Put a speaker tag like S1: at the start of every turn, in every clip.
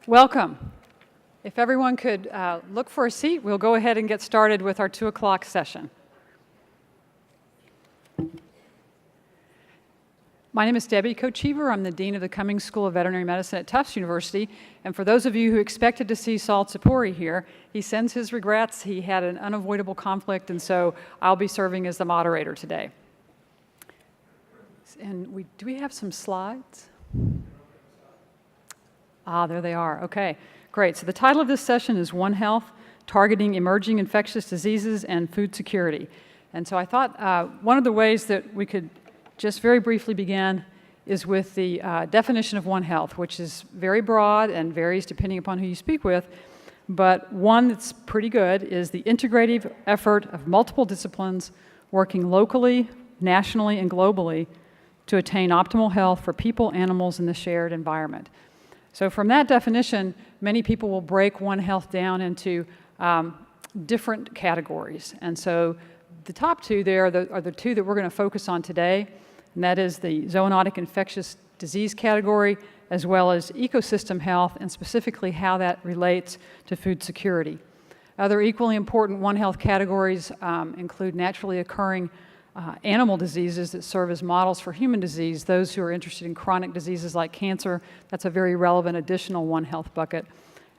S1: Welcome. If everyone could look for a seat, we'll go ahead and get started with our 2 o'clock session. My name is Debbie Kochever. I'm the Dean of the Cummings School of Veterinary Medicine at Tufts University. And for those of you who expected to see Saul Tzipori here, he sends his regrets. He had an unavoidable conflict, and so I'll be serving as the moderator today. And do we have some slides? Ah, there they are. Okay, great. So the title of this session is One Health, Targeting Emerging Infectious Diseases and Food Security. And so I thought one of the ways that we could just very briefly begin is with the definition of One Health, which is very broad and varies depending upon who you speak with. But one that's pretty good is the integrative effort of multiple disciplines working locally, nationally, and globally to attain optimal health for people, animals, and the shared environment. So from that definition, many people will break One Health down into different categories. And so the top two there are the two that we're going to focus on today, and that is the zoonotic infectious disease category, as well as ecosystem health, and specifically how that relates to food security. Other equally important One Health categories include naturally occurring animal diseases that serve as models for human disease. Those who are interested in chronic diseases like cancer, that's a very relevant additional One Health bucket.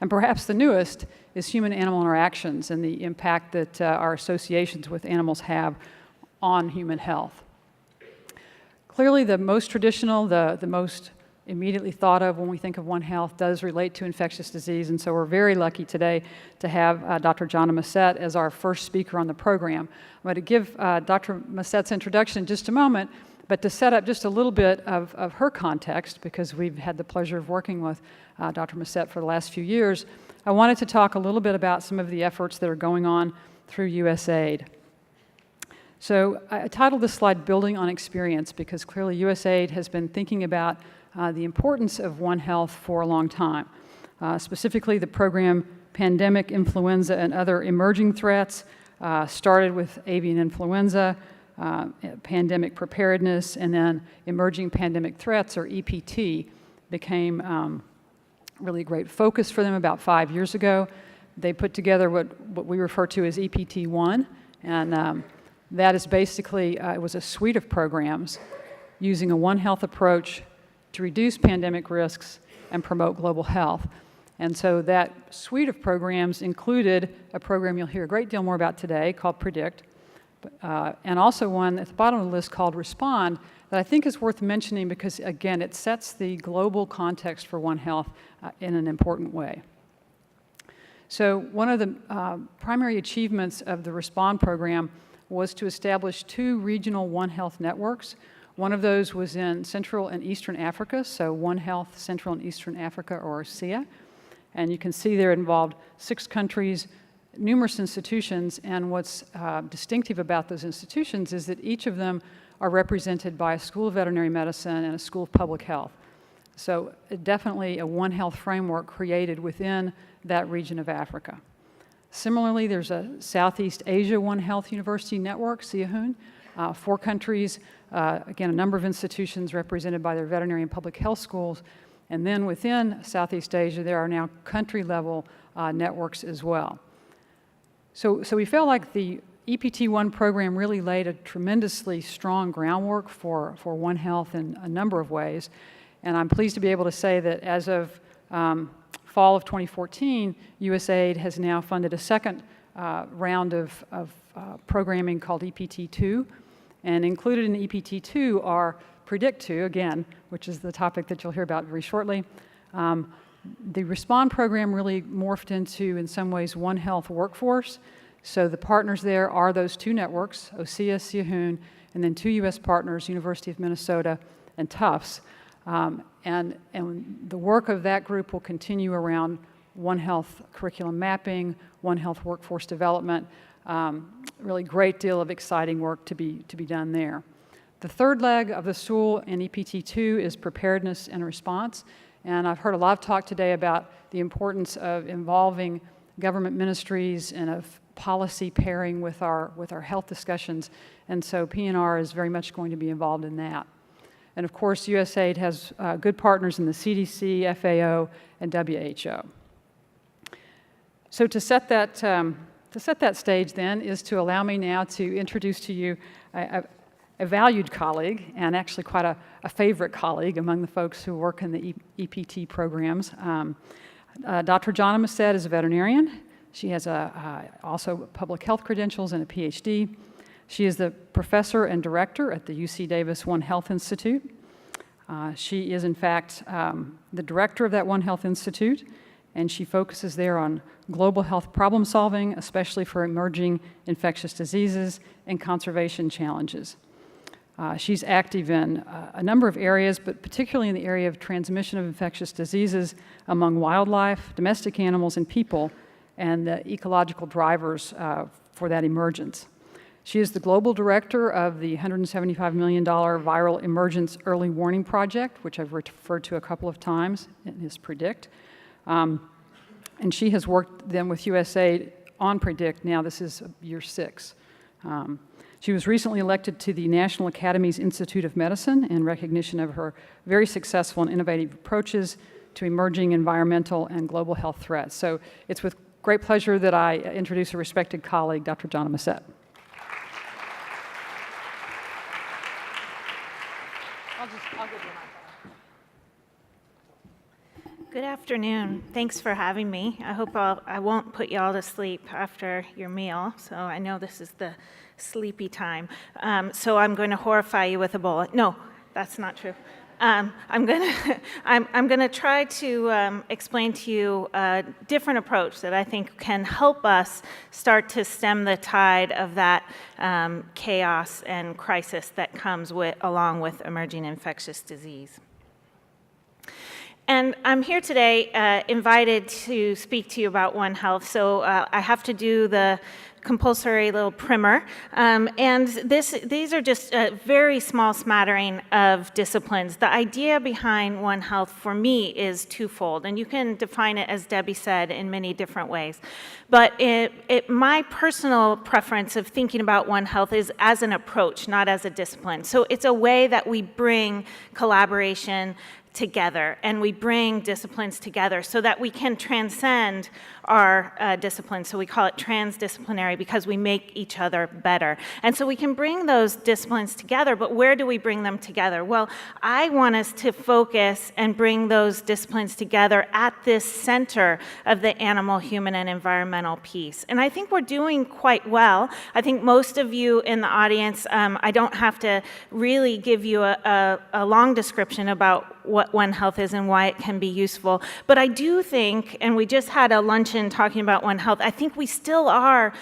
S1: And perhaps the newest is human-animal interactions and the impact that our associations with animals have on human health. Clearly, the most traditional, the most immediately thought of when we think of One Health does relate to infectious disease, and so we're very lucky today to have Dr. Jonna Mazet as our first speaker on the program. I'm going to give Dr. Mazet's introduction in just a moment, but to set up just a little bit of her context, because we've had the pleasure of working with Dr. Mazet for the last few years, I wanted to talk a little bit about some of the efforts that are going on through USAID. So I titled this slide Building on Experience, because clearly USAID has been thinking about the importance of One Health for a long time. Specifically, the program Pandemic Influenza and Other Emerging Threats started with avian influenza, pandemic preparedness, and then Emerging Pandemic Threats, or EPT, became really a great focus for them about 5 years ago. They put together what we refer to as EPT1, and that is basically, it was a suite of programs using a One Health approach to reduce pandemic risks and promote global health. And so that suite of programs included a program you'll hear a great deal more about today called Predict, and also one at the bottom of the list called Respond that I think is worth mentioning because, again, it sets the global context for One Health in an important way. So one of the primary achievements of the Respond program was to establish 2 regional One Health networks. One of those was in Central and Eastern Africa, so One Health Central and Eastern Africa, or CIA. And you can see there it involved 6 countries, numerous institutions, and what's distinctive about those institutions is that each of them are represented by a School of Veterinary Medicine and a School of Public Health. So definitely a One Health framework created within that region of Africa. Similarly, there's a Southeast Asia One Health University Network, CUGH, 4 countries, again, a number of institutions represented by their veterinary and public health schools. And then within Southeast Asia, there are now country-level networks as well. So we felt like the EPT1 program really laid a tremendously strong groundwork for One Health in a number of ways. And I'm pleased to be able to say that as of fall of 2014, USAID has now funded a second round of programming called EPT2. And included in EPT2 are Predict2, again, which is the topic that you'll hear about very shortly. The Respond program really morphed into, in some ways, One Health workforce. So the partners there are those 2 networks, OSEA, CUGH, and then 2 U.S. partners, University of Minnesota and Tufts. And the work of that group will continue around One Health curriculum mapping, One Health workforce development, really great deal of exciting work to be done there. The third leg of the stool in EPT2 is preparedness and response. And I've heard a lot of talk today about the importance of involving government ministries and of policy pairing with our health discussions. And so PNR is very much going to be involved in that. And of course, USAID has good partners in the CDC, FAO, and WHO. So to set that stage then is to allow me now to introduce to you a valued colleague, and actually quite a favorite colleague among the folks who work in the EPT programs. Dr. Jonna Mazet is a veterinarian. She has also public health credentials and a PhD. She is the professor and director at the UC Davis One Health Institute. She is, in fact, the director of that One Health Institute, and she focuses there on global health problem solving, especially for emerging infectious diseases and conservation challenges. She's active in a number of areas, but particularly in the area of transmission of infectious diseases among wildlife, domestic animals, and people, and the ecological drivers for that emergence. She is the global director of the $175 million Viral Emergence Early Warning Project, which I've referred to a couple of times in his PREDICT. And she has worked then with USAID on PREDICT. Now this is year 6. She was recently elected to the National Academy's Institute of Medicine in recognition of her very successful and innovative approaches to emerging environmental and global health threats. So it's with great pleasure that I introduce a respected colleague, Dr. Jonna Mazet. I'll give you my
S2: Good afternoon. Thanks for having me. I hope I won't put you all to sleep after your meal. So I know this is the sleepy time. So I'm going to horrify you with a bullet. No, that's not true. I'm going to try to explain to you a different approach that I think can help us start to stem the tide of that chaos and crisis that comes along with emerging infectious disease. And I'm here today invited to speak to you about One Health, so I have to do the compulsory little primer. And these are just a very small smattering of disciplines. The idea behind One Health for me is twofold, and you can define it, as Debbie said, in many different ways. But my personal preference of thinking about One Health is as an approach, not as a discipline. So it's a way that we bring collaboration together, and we bring disciplines together so that we can transcend our disciplines. So we call it transdisciplinary because we make each other better. And so we can bring those disciplines together, but where do we bring them together? Well, I want us to focus and bring those disciplines together at this center of the animal, human, and environmental piece. And I think we're doing quite well. I think most of you in the audience, I don't have to really give you a long description about what One Health is and why it can be useful. But I do think, and we just had a luncheon talking about One Health, I think we still are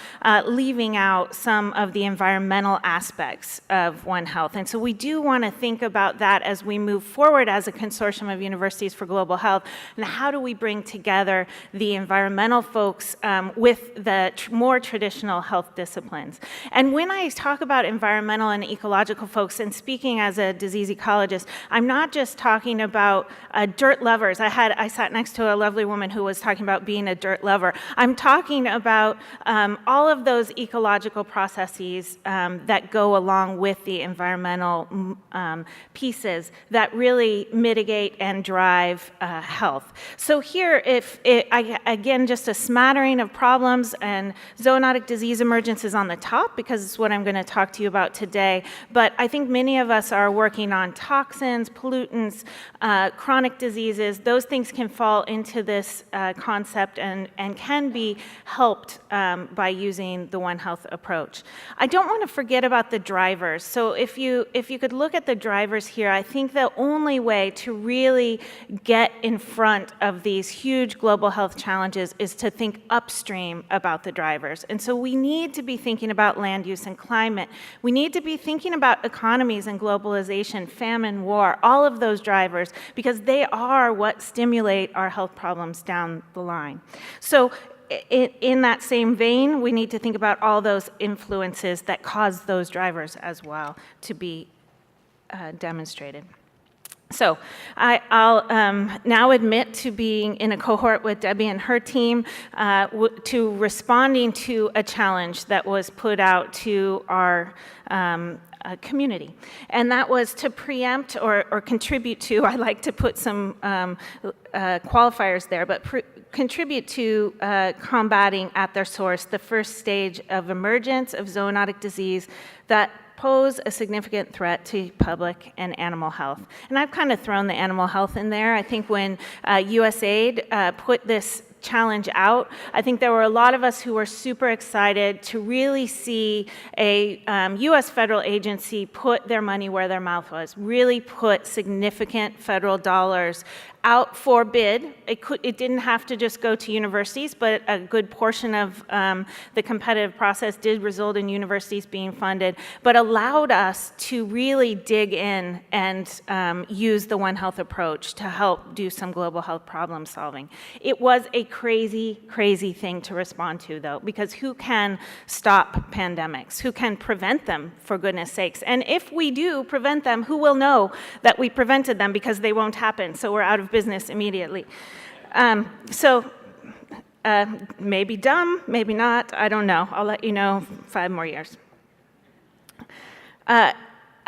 S2: leaving out some of the environmental aspects of One Health. And so we do want to think about that as we move forward as a consortium of universities for global health. And how do we bring together the environmental folks with the more traditional health disciplines? And when I talk about environmental and ecological folks, and speaking as a disease ecologist, I'm not just talking about dirt lovers. I sat next to a lovely woman who was talking about being a dirt lover. I'm talking about all of those ecological processes that go along with the environmental pieces that really mitigate and drive health. So here, again, just a smattering of problems, and zoonotic disease emergence is on the top because it's what I'm going to talk to you about today. But I think many of us are working on toxins, pollutants, chronic diseases. Those things can fall into this concept and can be helped by using the One Health approach. I don't want to forget about the drivers. So if you could look at the drivers here, I think the only way to really get in front of these huge global health challenges is to think upstream about the drivers. And so we need to be thinking about land use and climate. We need to be thinking about economies and globalization, famine, war, all of those drivers, because they are what stimulate our health problems down the line. So in that same vein, we need to think about all those influences that cause those drivers as well to be demonstrated. So I'll now admit to being in a cohort with Debbie and her team to responding to a challenge that was put out to our community. And that was to preempt or contribute to, I like to put some qualifiers there, but contribute to combating at their source the first stage of emergence of zoonotic disease that pose a significant threat to public and animal health. And I've kind of thrown the animal health in there. I think when USAID put this challenge out, I think there were a lot of us who were super excited to really see a US federal agency put their money where their mouth was, really put significant federal dollars out for bid. It didn't have to just go to universities, but a good portion of the competitive process did result in universities being funded, but allowed us to really dig in and use the One Health approach to help do some global health problem solving. It was a crazy, crazy thing to respond to, though, because who can stop pandemics? Who can prevent them, for goodness sakes? And if we do prevent them, who will know that we prevented them, because they won't happen, so we're out of business immediately. Maybe dumb, maybe not, I don't know. I'll let you know 5 more years.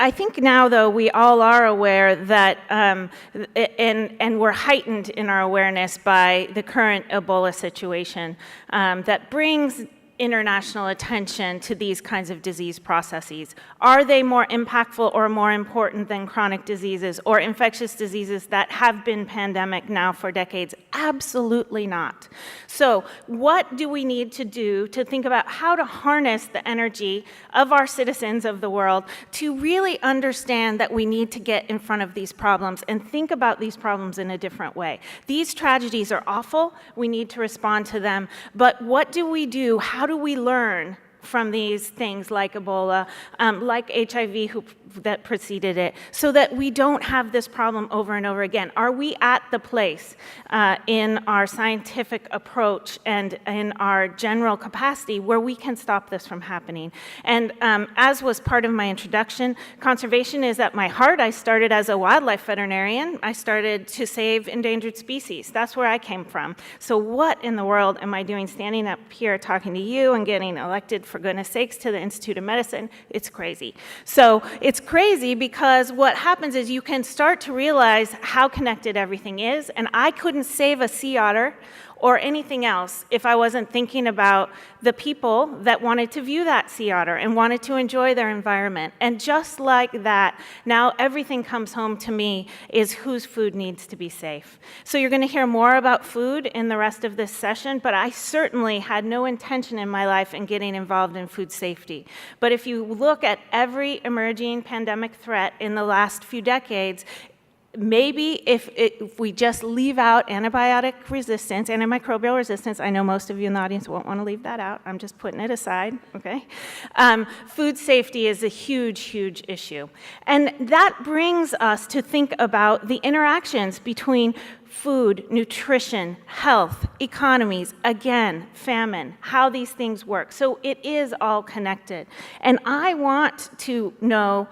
S2: I think now, though, we all are aware that, and we're heightened in our awareness by the current Ebola situation that brings international attention to these kinds of disease processes. Are they more impactful or more important than chronic diseases or infectious diseases that have been pandemic now for decades? Absolutely not. So what do we need to do to think about how to harness the energy of our citizens of the world to really understand that we need to get in front of these problems and think about these problems in a different way? These tragedies are awful. We need to respond to them. But what do we do? How do we learn from these things like Ebola, like HIV that preceded it, so that we don't have this problem over and over again? Are we at the place in our scientific approach and in our general capacity where we can stop this from happening? And as was part of my introduction, conservation is at my heart. I started as a wildlife veterinarian. I started to save endangered species. That's where I came from. So what in the world am I doing standing up here talking to you and getting elected, for goodness sakes, to the Institute of Medicine? It's crazy. So it's crazy because what happens is you can start to realize how connected everything is, and I couldn't save a sea otter or anything else if I wasn't thinking about the people that wanted to view that sea otter and wanted to enjoy their environment. And just like that, now everything comes home to me is whose food needs to be safe. So you're going to hear more about food in the rest of this session, but I certainly had no intention in my life in getting involved in food safety. But if you look at every emerging pandemic threat in the last few decades, maybe if we just leave out antibiotic resistance, antimicrobial resistance, I know most of you in the audience won't want to leave that out. I'm just putting it aside, okay? Food safety is a huge, huge issue. And that brings us to think about the interactions between food, nutrition, health, economies, again, famine, how these things work. So it is all connected. And I want to know,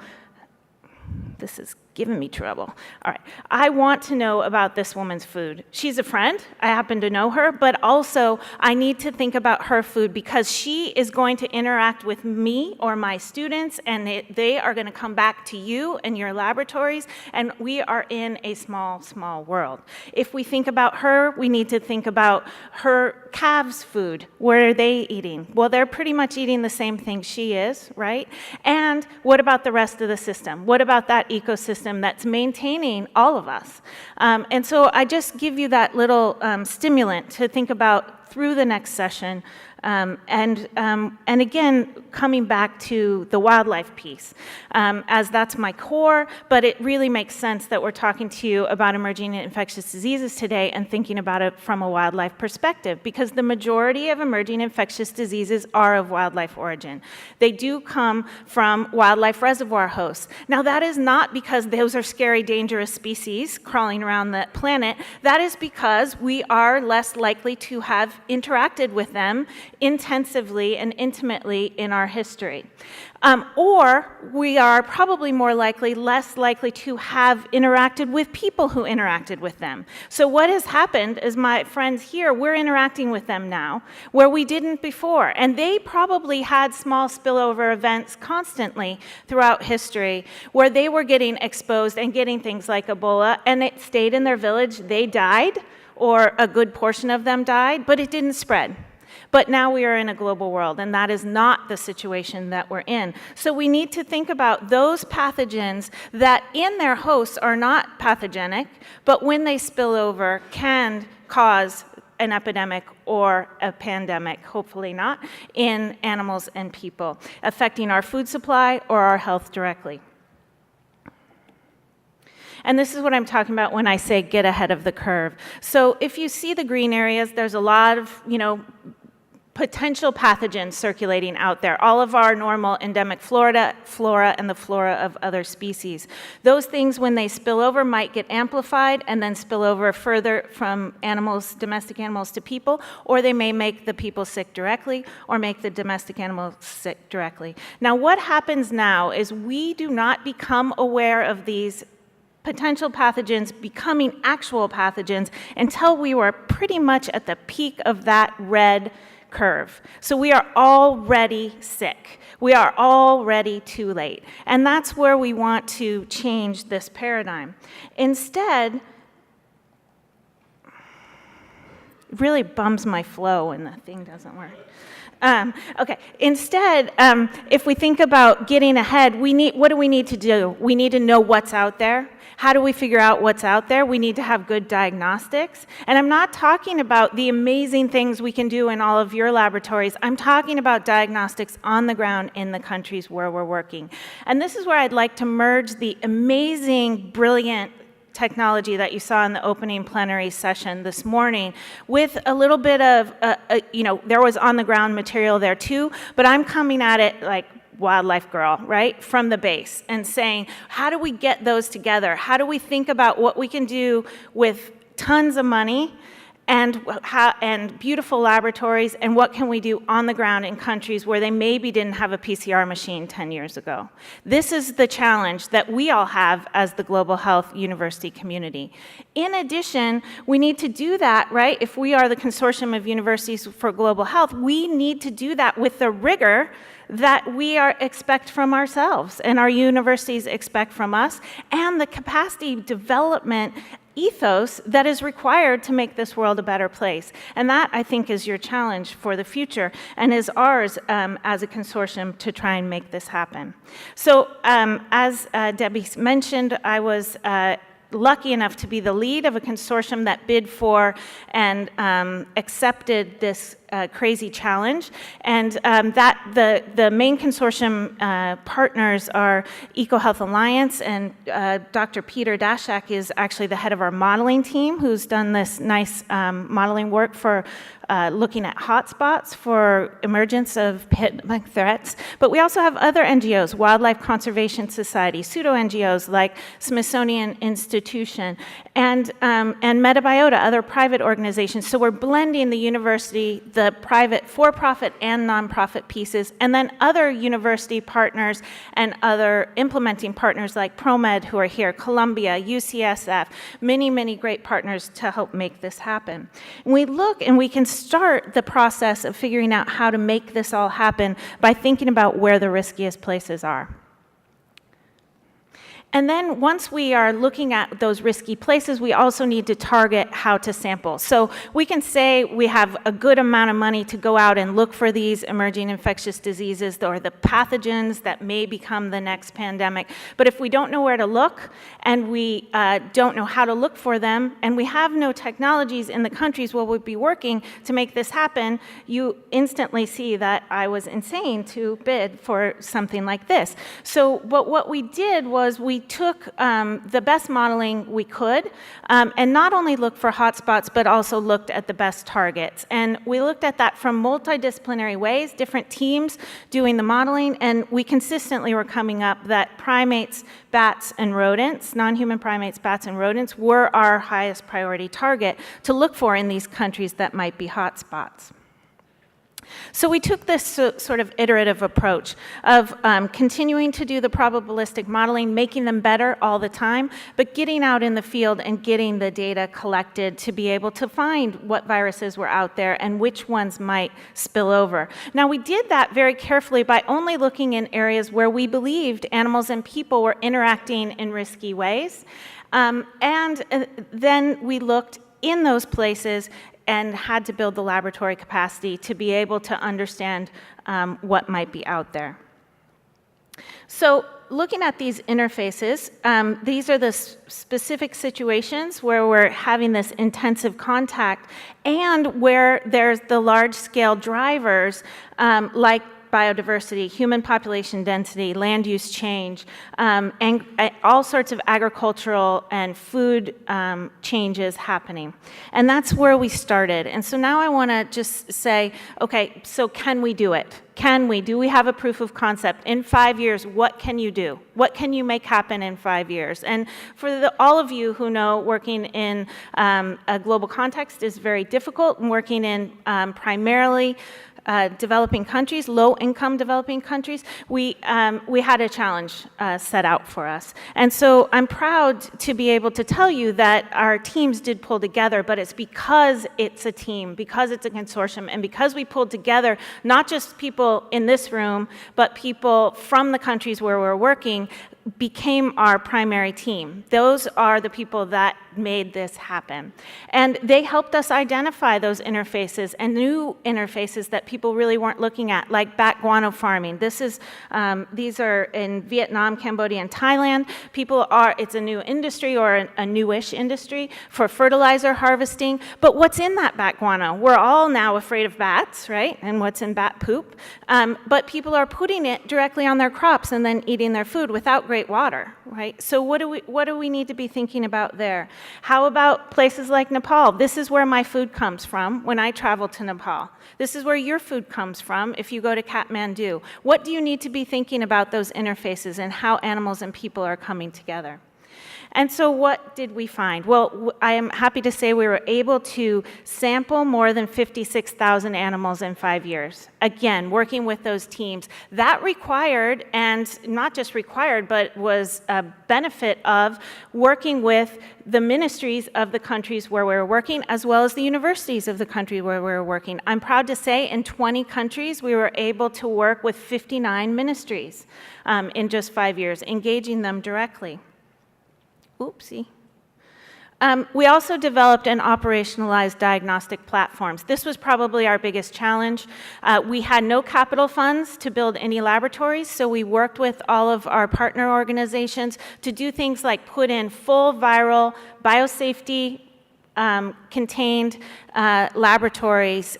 S2: this is giving me trouble. All right, I want to know about this woman's food. She's a friend, I happen to know her, but also I need to think about her food because she is going to interact with me or my students, and they are going to come back to you and your laboratories, and we are in a small, small world. If we think about her, we need to think about her calves' food. What are they eating? Well, they're pretty much eating the same thing she is, right? And what about the rest of the system? What about that ecosystem that's maintaining all of us? And so I just give you that little stimulant to think about through the next session. And again, coming back to the wildlife piece, as that's my core, but it really makes sense that we're talking to you about emerging infectious diseases today and thinking about it from a wildlife perspective, because the majority of emerging infectious diseases are of wildlife origin. They do come from wildlife reservoir hosts. Now, that is not because those are scary, dangerous species crawling around the planet. That is because we are less likely to have have interacted with them intensively and intimately in our history. Or we are probably less likely to have interacted with people who interacted with them. So what has happened is my friends here, we're interacting with them now, where we didn't before. And they probably had small spillover events constantly throughout history where they were getting exposed and getting things like Ebola, and it stayed in their village. They died, or a good portion of them died, but it didn't spread. But now we are in a global world, and that is not the situation that we're in. So we need to think about those pathogens that in their hosts are not pathogenic, but when they spill over can cause an epidemic or a pandemic, hopefully not, in animals and people, affecting our food supply or our health directly. And this is what I'm talking about when I say get ahead of the curve. So if you see the green areas, there's a lot of, potential pathogens circulating out there, all of our normal endemic flora, and the flora of other species. Those things, when they spill over, might get amplified and then spill over further from animals, domestic animals, to people, or they may make the people sick directly or make the domestic animals sick directly. Now, what happens now is we do not become aware of these potential pathogens becoming actual pathogens until we were pretty much at the peak of that red curve. So we are already sick. We are already too late. And that's where we want to change this paradigm. Instead, it really bums my flow when the thing doesn't work. Instead, if we think about getting ahead, what do we need to do? We need to know what's out there. How do we figure out what's out there? We need to have good diagnostics. And I'm not talking about the amazing things we can do in all of your laboratories. I'm talking about diagnostics on the ground in the countries where we're working. And this is where I'd like to merge the amazing, brilliant technology that you saw in the opening plenary session this morning with a little bit of, there was on-the-ground material there too, but I'm coming at it like wildlife girl, right, from the base, and saying, how do we get those together? How do we think about what we can do with tons of money and beautiful laboratories, and what can we do on the ground in countries where they maybe didn't have a PCR machine 10 years ago? This is the challenge that we all have as the global health university community. In addition, we need to do that, right? If we are the consortium of universities for global health, we need to do that with the rigor that we expect from ourselves and our universities expect from us, and the capacity development ethos that is required to make this world a better place. And that, I think, is your challenge for the future and is ours as a consortium to try and make this happen. So as Debbie mentioned, I was lucky enough to be the lead of a consortium that bid for and accepted this crazy challenge. And the main consortium partners are EcoHealth Alliance, and Dr. Peter Daszak is actually the head of our modeling team, who's done this nice modeling work for looking at hotspots for emergence of pandemic threats. But we also have other NGOs, Wildlife Conservation Society, pseudo-NGOs like Smithsonian Institution, and Metabiota, other private organizations. So we're blending the university, the private, for-profit and nonprofit pieces, and then other university partners and other implementing partners like ProMed who are here, Columbia, UCSF, many, many great partners to help make this happen. And we look and we can start the process of figuring out how to make this all happen by thinking about where the riskiest places are. And then once we are looking at those risky places, we also need to target how to sample. So we can say we have a good amount of money to go out and look for these emerging infectious diseases or the pathogens that may become the next pandemic. But if we don't know where to look and we don't know how to look for them and we have no technologies in the countries where we'll be working to make this happen, you instantly see that I was insane to bid for something like this. So but what we did was we we took the best modeling we could, and not only looked for hotspots, but also looked at the best targets. And we looked at that from multidisciplinary ways, different teams doing the modeling, and we consistently were coming up that primates, bats, and rodents, non-human primates, bats, and rodents, were our highest priority target to look for in these countries that might be hotspots. So we took this sort of iterative approach of continuing to do the probabilistic modeling, making them better all the time, but getting out in the field and getting the data collected to be able to find what viruses were out there and which ones might spill over. Now, we did that very carefully by only looking in areas where we believed animals and people were interacting in risky ways. And then we looked in those places and had to build the laboratory capacity to be able to understand what might be out there. So looking at these interfaces, these are the specific situations where we're having this intensive contact and where there's the large-scale drivers like biodiversity, human population density, land use change, and all sorts of agricultural and food changes happening. And that's where we started. And so now I want to just say, okay, so can we do it? Can we? Do we have a proof of concept? In 5 years, what can you do? What can you make happen in 5 years? And for all of you who know, working in a global context is very difficult, and working in primarily developing countries, low-income developing countries, we had a challenge set out for us. And so I'm proud to be able to tell you that our teams did pull together, but it's because it's a team, because it's a consortium, and because we pulled together not just people in this room, but people from the countries where we're working, became our primary team. Those are the people that made this happen. And they helped us identify those interfaces and new interfaces that people really weren't looking at, like bat guano farming. These are in Vietnam, Cambodia, and Thailand. It's a new industry or a newish industry for fertilizer harvesting. But what's in that bat guano? We're all now afraid of bats, right? And what's in bat poop? But people are putting it directly on their crops and then eating their food without great water, right? So what do we need to be thinking about there? How about places like Nepal? This is where my food comes from when I travel to Nepal. This is where your food comes from if you go to Kathmandu. What do you need to be thinking about those interfaces and how animals and people are coming together? And so what did we find? Well, I am happy to say we were able to sample more than 56,000 animals in 5 years. Again, working with those teams. That required, and not just required, but was a benefit of working with the ministries of the countries where we were working, as well as the universities of the country where we were working. I'm proud to say in 20 countries, we were able to work with 59 ministries in just 5 years, engaging them directly. Oopsie. We also developed and operationalized diagnostic platforms. This was probably our biggest challenge. We had no capital funds to build any laboratories, so we worked with all of our partner organizations to do things like put in full viral biosafety contained laboratories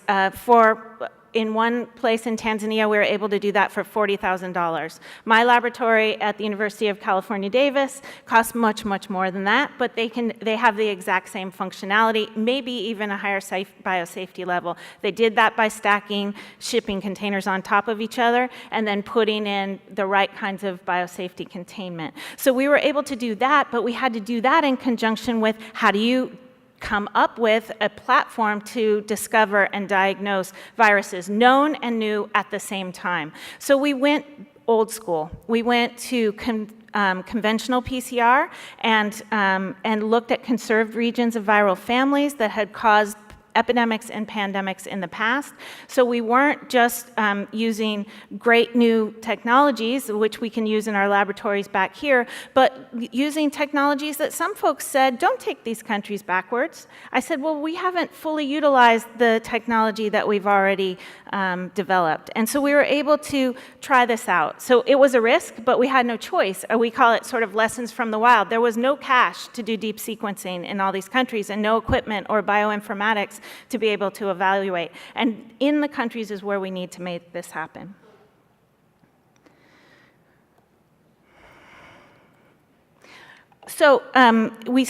S2: in one place in Tanzania, we were able to do that for $40,000. My laboratory at the University of California, Davis costs much, much more than that, but they have the exact same functionality, maybe even a higher biosafety level. They did that by stacking shipping containers on top of each other and then putting in the right kinds of biosafety containment. So we were able to do that, but we had to do that in conjunction with how do you come up with a platform to discover and diagnose viruses, known and new at the same time. So we went old school. We went to conventional PCR and looked at conserved regions of viral families that had caused epidemics and pandemics in the past. So we weren't just using great new technologies, which we can use in our laboratories back here, but using technologies that some folks said, don't take these countries backwards. I said, well, we haven't fully utilized the technology that we've already developed. And so we were able to try this out. So it was a risk, but we had no choice. We call it sort of lessons from the wild. There was no cash to do deep sequencing in all these countries and no equipment or bioinformatics to be able to evaluate. And in the countries is where we need to make this happen. So we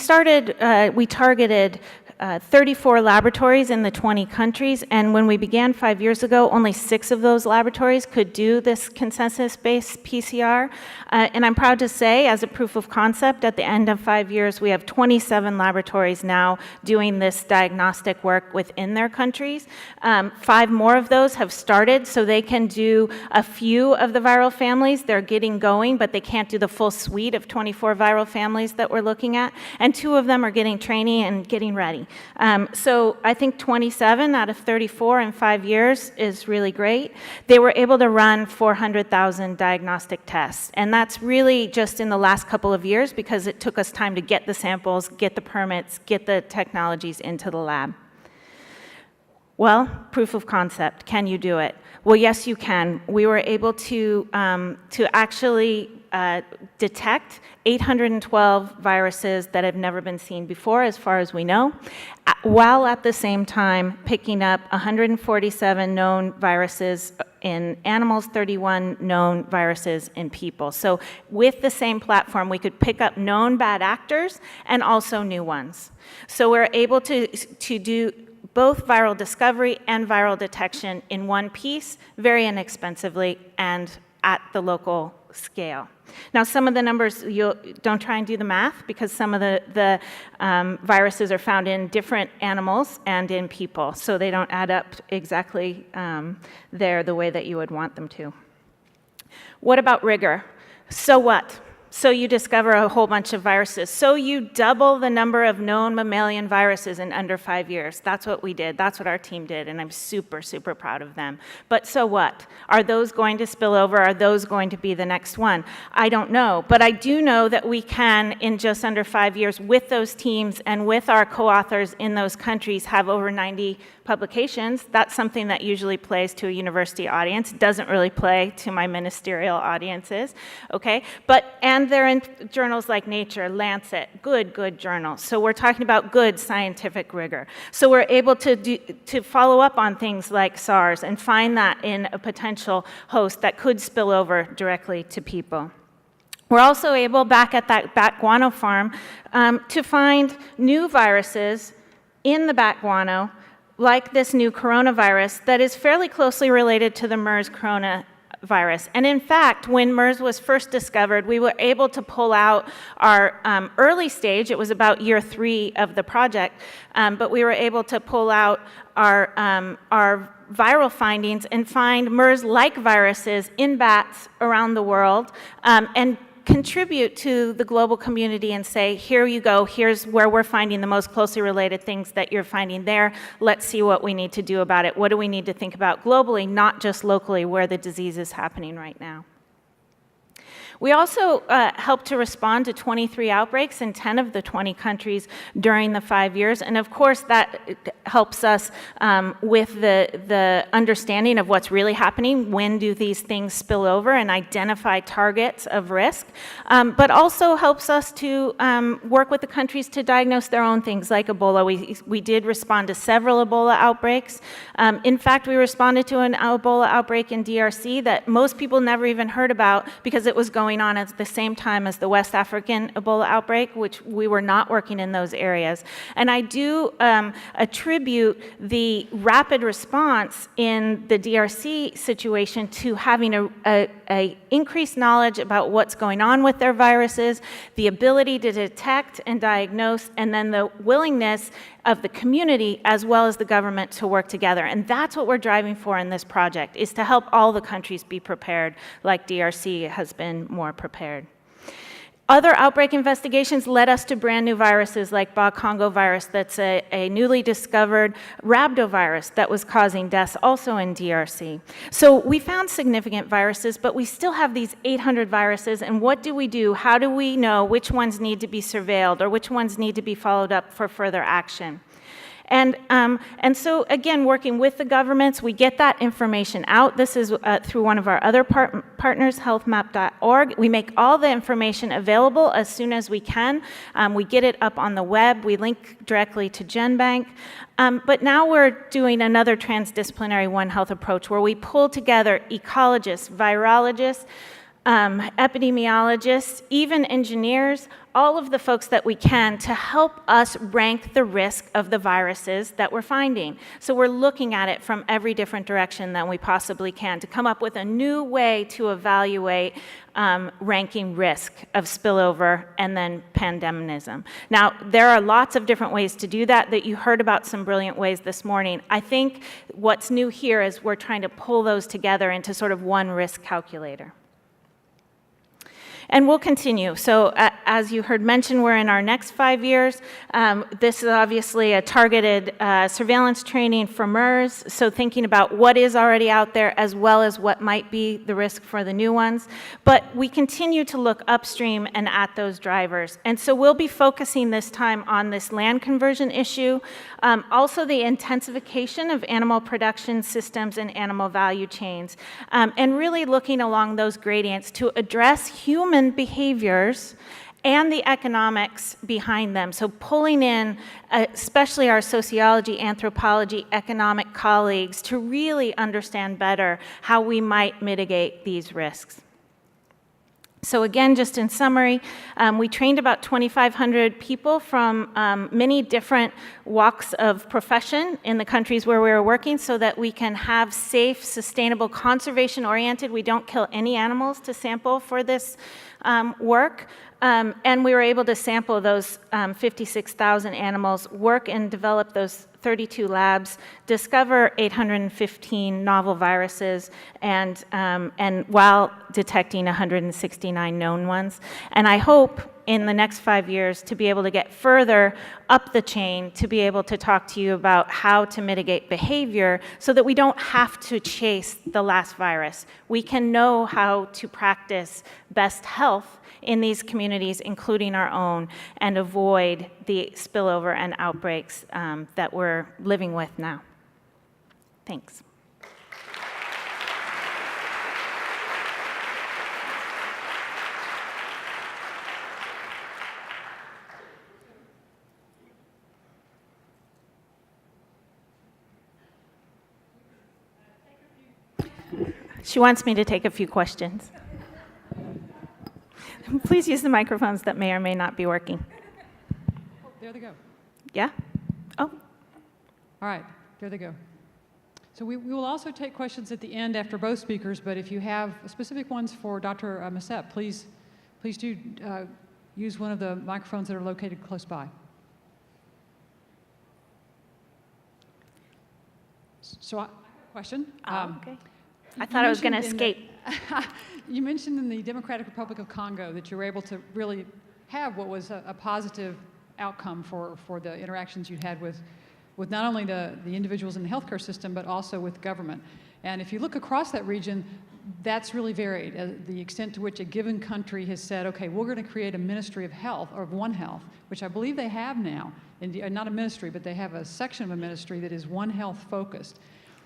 S2: targeted 34 laboratories in the 20 countries, and when we began 5 years ago, only 6 of those laboratories could do this consensus-based PCR. And I'm proud to say, as a proof of concept, at the end of 5 years, we have 27 laboratories now doing this diagnostic work within their countries. 5 more of those have started, so they can do a few of the viral families. They're getting going, but they can't do the full suite of 24 viral families that we're looking at. And 2 of them are getting training and getting ready. So I think 27 out of 34 in 5 years is really great. They were able to run 400,000 diagnostic tests, and that's really just in the last couple of years because it took us time to get the samples, get the permits, get the technologies into the lab. Well, proof of concept, can you do it? Well, yes, you can. We were able to actually detect 812 viruses that have never been seen before, as far as we know, while at the same time picking up 147 known viruses in animals, 31 known viruses in people. So with the same platform, we could pick up known bad actors and also new ones. So we're able to do both viral discovery and viral detection in one piece, very inexpensively and at the local scale. Now, some of the numbers, don't try and do the math, because some of the viruses are found in different animals and in people, so they don't add up exactly there the way that you would want them to. What about rigor? So what? So you discover a whole bunch of viruses. So you double the number of known mammalian viruses in under 5 years. That's what we did. That's what our team did, and I'm super, super proud of them. But so what? Are those going to spill over? Are those going to be the next one? I don't know. But I do know that we can, in just under 5 years, with those teams and with our co-authors in those countries, have over 90 publications. That's something that usually plays to a university audience. It doesn't really play to my ministerial audiences, okay? And they're in journals like Nature, Lancet, good journals. So we're talking about good scientific rigor. So we're able to follow up on things like SARS and find that in a potential host that could spill over directly to people. We're also able, back at that bat guano farm, to find new viruses in the bat guano, like this new coronavirus that is fairly closely related to the MERS coronavirus. And in fact, when MERS was first discovered, we were able to pull out our early stage. It was about year 3 of the project, but we were able to pull out our viral findings and find MERS-like viruses in bats around the world, and contribute to the global community and say, here you go, here's where we're finding the most closely related things that you're finding there. Let's see what we need to do about it. What do we need to think about globally, not just locally where the disease is happening right now? We also helped to respond to 23 outbreaks in 10 of the 20 countries during the 5 years. And of course, that helps us with the understanding of what's really happening. When do these things spill over, and identify targets of risk? But also helps us to work with the countries to diagnose their own things, like Ebola. We did respond to several Ebola outbreaks. In fact, we responded to an Ebola outbreak in DRC that most people never even heard about because it was going on at the same time as the West African Ebola outbreak, which we were not working in those areas. And I do attribute the rapid response in the DRC situation to having a increased knowledge about what's going on with their viruses, the ability to detect and diagnose, and then the willingness of the community as well as the government to work together. And that's what we're driving for in this project, is to help all the countries be prepared like DRC has been more prepared. Other outbreak investigations led us to brand new viruses like Congo Virus, that's a newly discovered rhabdovirus that was causing deaths also in DRC. So we found significant viruses, but we still have these 800 viruses, and what do we do? How do we know which ones need to be surveilled or which ones need to be followed up for further action? And so, again, working with the governments, we get that information out. This is through one of our other partners, healthmap.org. We make all the information available as soon as we can. We get it up on the web. We link directly to GenBank. But now we're doing another transdisciplinary One Health approach where we pull together ecologists, virologists, epidemiologists, even engineers, all of the folks that we can to help us rank the risk of the viruses that we're finding. So we're looking at it from every different direction that we possibly can to come up with a new way to evaluate ranking risk of spillover and then pandemism. Now, there are lots of different ways to do that you heard about some brilliant ways this morning. I think what's new here is we're trying to pull those together into sort of one risk calculator. And we'll continue. So as you heard mentioned, we're in our next 5 years. This is obviously a targeted surveillance training for MERS, so thinking about what is already out there as well as what might be the risk for the new ones. But we continue to look upstream and at those drivers. And so we'll be focusing this time on this land conversion issue, also the intensification of animal production systems and animal value chains, and really looking along those gradients to address human behaviors and the economics behind them. So pulling in, especially our sociology, anthropology, economic colleagues to really understand better how we might mitigate these risks. So again, just in summary, we trained about 2,500 people from many different walks of profession in the countries where we were working so that we can have safe, sustainable, conservation-oriented. We don't kill any animals to sample for this work. And we were able to sample those 56,000 animals, work and develop those 32 labs, discover 815 novel viruses, and while detecting 169 known ones. And I hope in the next 5 years to be able to get further up the chain to be able to talk to you about how to mitigate behavior so that we don't have to chase the last virus. We can know how to practice best health in these communities, including our own, and avoid the spillover and outbreaks that we're living with now. Thanks. She wants me to take a few questions. Please use the microphones that may or may not be working.
S1: Oh, there they go.
S2: Yeah? Oh.
S1: All right, there they go. So we will also take questions at the end after both speakers, but if you have specific ones for Dr. Mazet, please do use one of the microphones that are located close by. So I have a question.
S2: Okay. I thought I was going to escape.
S1: You mentioned in the Democratic Republic of Congo that you were able to really have what was a positive outcome for the interactions you had with not only the individuals in the healthcare system, but also with government. And if you look across that region, that's really varied. The extent to which a given country has said, okay, we're going to create a Ministry of Health, or of One Health, which I believe they have now. Not a ministry, but they have a section of a ministry that is One Health focused.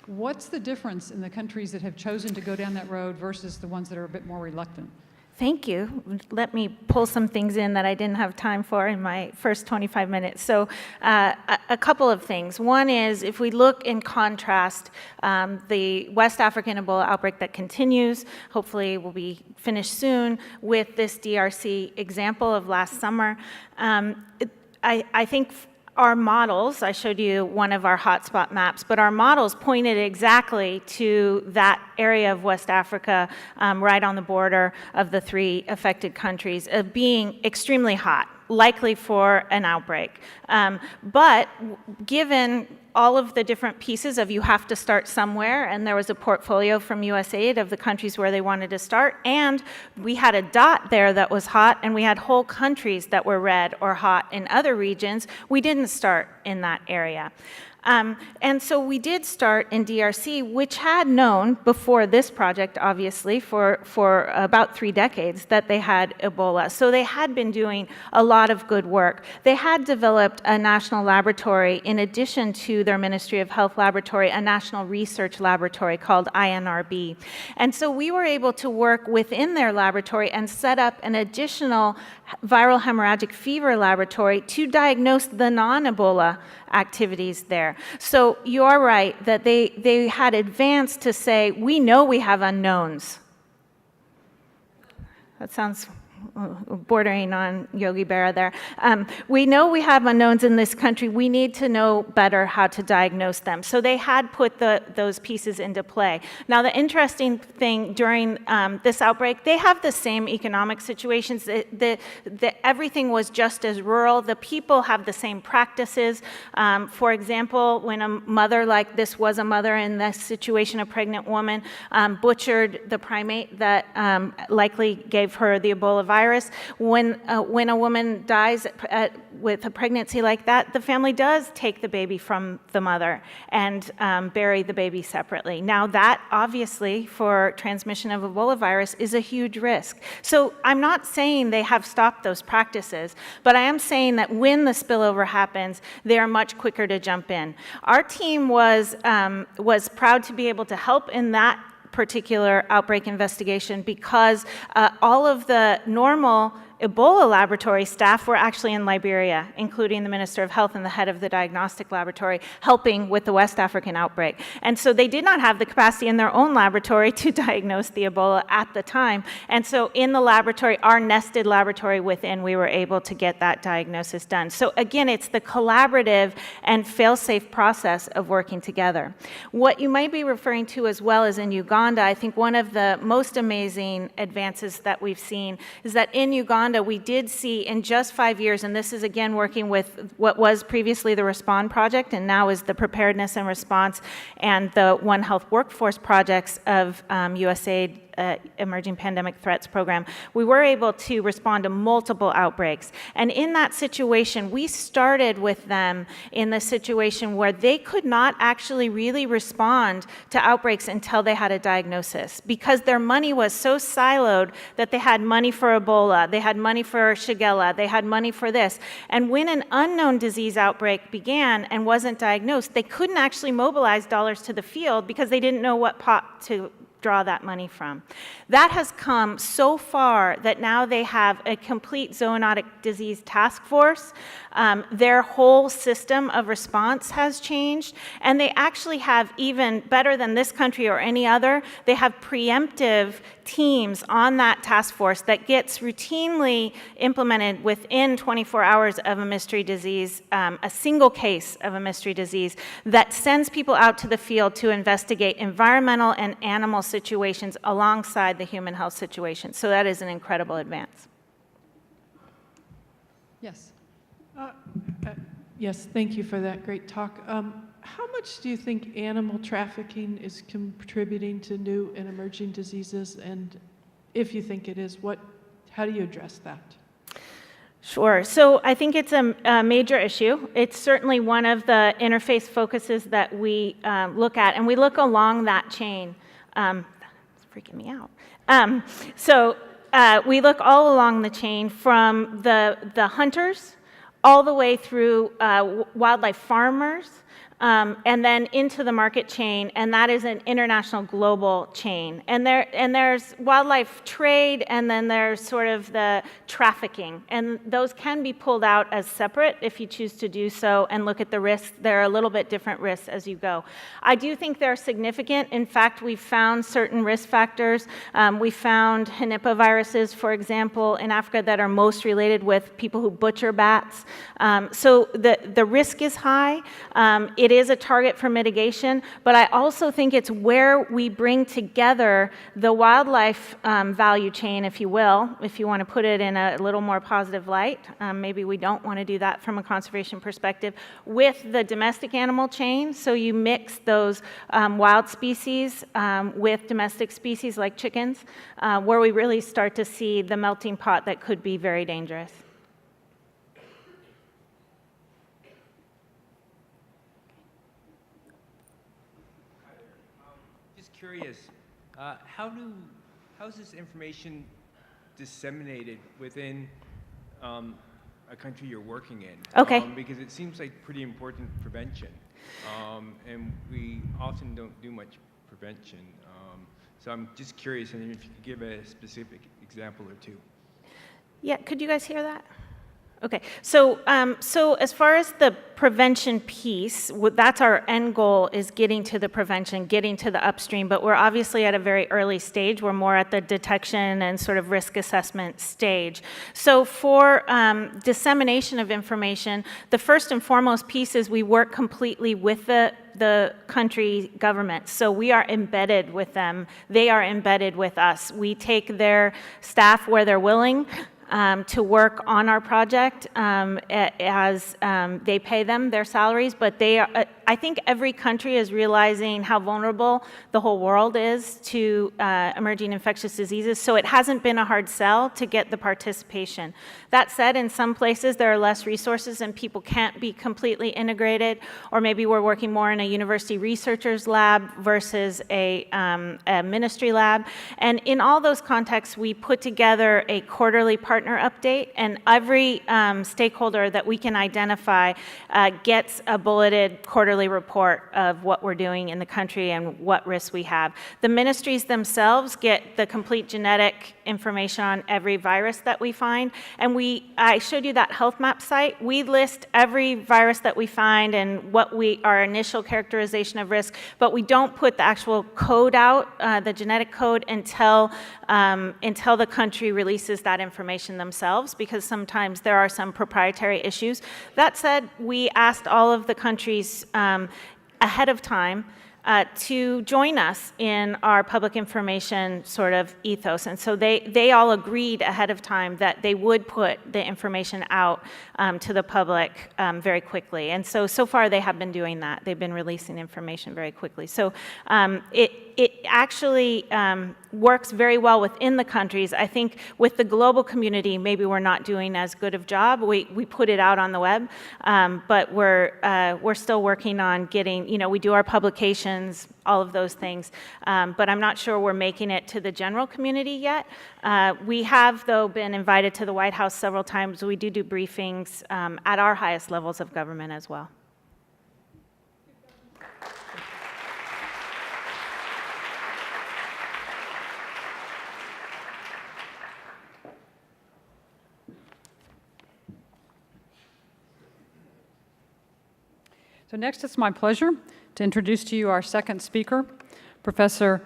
S1: What's the difference in the countries that have chosen to go down that road versus the ones that are a bit more reluctant?
S2: Thank you. Let me pull some things in that I didn't have time for in my first 25 minutes. So a couple of things. One is, if we look in contrast, the West African Ebola outbreak that continues, hopefully will be finished soon, with this DRC example of last summer. I think our models, I showed you one of our hotspot maps, but our models pointed exactly to that area of West Africa, right on the border of the 3 affected countries, of being extremely hot, likely for an outbreak. But given all of the different pieces of you have to start somewhere, and there was a portfolio from USAID of the countries where they wanted to start, and we had a dot there that was hot, and we had whole countries that were red or hot in other regions, we didn't start in that area. And so we did start in DRC, which had known before this project, obviously, for about 3 decades that they had Ebola. So they had been doing a lot of good work. They had developed a national laboratory, in addition to their Ministry of Health laboratory, a national research laboratory called INRB. And so we were able to work within their laboratory and set up an additional viral hemorrhagic fever laboratory to diagnose the non-Ebola activities there. So you are right that they had advanced to say, we know we have unknowns. that sounds bordering on Yogi Berra there. We know we have unknowns in this country. We need to know better how to diagnose them. So they had put those pieces into play. Now, the interesting thing during this outbreak, they have the same economic situations. Everything was just as rural. The people have the same practices. For example, when a mother like this was a mother in this situation, a pregnant woman, butchered the primate that likely gave her the Ebola virus. When a woman dies with a pregnancy like that, the family does take the baby from the mother and bury the baby separately. Now that, obviously, for transmission of Ebola virus is a huge risk. So I'm not saying they have stopped those practices, but I am saying that when the spillover happens, they are much quicker to jump in. Our team was proud to be able to help in that particular outbreak investigation because all of the normal Ebola laboratory staff were actually in Liberia, including the Minister of Health and the head of the diagnostic laboratory, helping with the West African outbreak. And so they did not have the capacity in their own laboratory to diagnose the Ebola at the time. And so in the laboratory, our nested laboratory within, we were able to get that diagnosis done. So again, it's the collaborative and fail-safe process of working together. What you might be referring to as well as in Uganda, I think one of the most amazing advances that we've seen is that in Uganda, we did see in just 5 years, and this is again working with what was previously the Respond project and now is the Preparedness and Response and the One Health Workforce projects of USAID Emerging Pandemic Threats Program, we were able to respond to multiple outbreaks. And in that situation, we started with them in the situation where they could not actually really respond to outbreaks until they had a diagnosis because their money was so siloed that they had money for Ebola, they had money for Shigella, they had money for this. And when an unknown disease outbreak began and wasn't diagnosed, they couldn't actually mobilize dollars to the field because they didn't know what pot to draw that money from. That has come so far that now they have a complete zoonotic disease task force. Their whole system of response has changed, and they actually have, even better than this country or any other, they have preemptive teams on that task force that gets routinely implemented within 24 hours of a mystery disease, a single case of a mystery disease that sends people out to the field to investigate environmental and animal situations alongside the human health situation. So that is an incredible advance.
S1: Yes.
S3: Yes, thank you for that great talk. How much do you think animal trafficking is contributing to new and emerging diseases? And if you think it is, how do you address that?
S2: Sure. So I think it's a major issue. It's certainly one of the interface focuses that we look at, and we look along that chain. It's freaking me out. We look all along the chain from the hunters all the way through wildlife farmers, and then into the market chain, and that is an international global chain. And there's wildlife trade, and then there's sort of the trafficking. And those can be pulled out as separate if you choose to do so and look at the risks. There are a little bit different risks as you go. I do think they're significant. In fact, we've found certain risk factors. We found Henipaviruses, for example, in Africa that are most related with people who butcher bats. So the risk is high. It is a target for mitigation, but I also think it's where we bring together the wildlife value chain, if you will, if you want to put it in a little more positive light. Maybe we don't want to do that from a conservation perspective, with the domestic animal chain. So you mix those wild species with domestic species like chickens, where we really start to see the melting pot that could be very dangerous.
S4: Curious, how is this information disseminated within a country you're working in?
S2: Okay.
S4: Because it seems like pretty important prevention, and we often don't do much prevention. So I'm just curious, and if you could give a specific example or two.
S2: Yeah, could you guys hear that? Okay, so as far as the prevention piece, that's our end goal, is getting to the prevention, getting to the upstream, but we're obviously at a very early stage. We're more at the detection and sort of risk assessment stage. So for dissemination of information, the first and foremost piece is we work completely with the country government. So we are embedded with them. They are embedded with us. We take their staff where they're willing to work on our project as they pay them their salaries, but they are, I think every country is realizing how vulnerable the whole world is to emerging infectious diseases, so it hasn't been a hard sell to get the participation. That said, in some places there are less resources and people can't be completely integrated, or maybe we're working more in a university researcher's lab versus a ministry lab, and in all those contexts we put together a quarterly partner update, and every stakeholder that we can identify gets a bulleted quarterly report of what we're doing in the country and what risks we have. The ministries themselves get the complete genetic information on every virus that we find, and I showed you that health map site. We list every virus that we find and our initial characterization of risk, but we don't put the actual code out, the genetic code, until the country releases that information themselves, because sometimes there are some proprietary issues. That said, we asked all of the countries ahead of time to join us in our public information sort of ethos. And so they all agreed ahead of time that they would put the information out to the public very quickly. And so far they have been doing that. They've been releasing information very quickly. So it actually works very well within the countries. I think with the global community, maybe we're not doing as good of a job. We put it out on the web, but we're still working on getting, we do our publications, all of those things, but I'm not sure we're making it to the general community yet. We have, though, been invited to the White House several times. We do briefings at our highest levels of government as well.
S1: So next, it's my pleasure to introduce to you our second speaker, Professor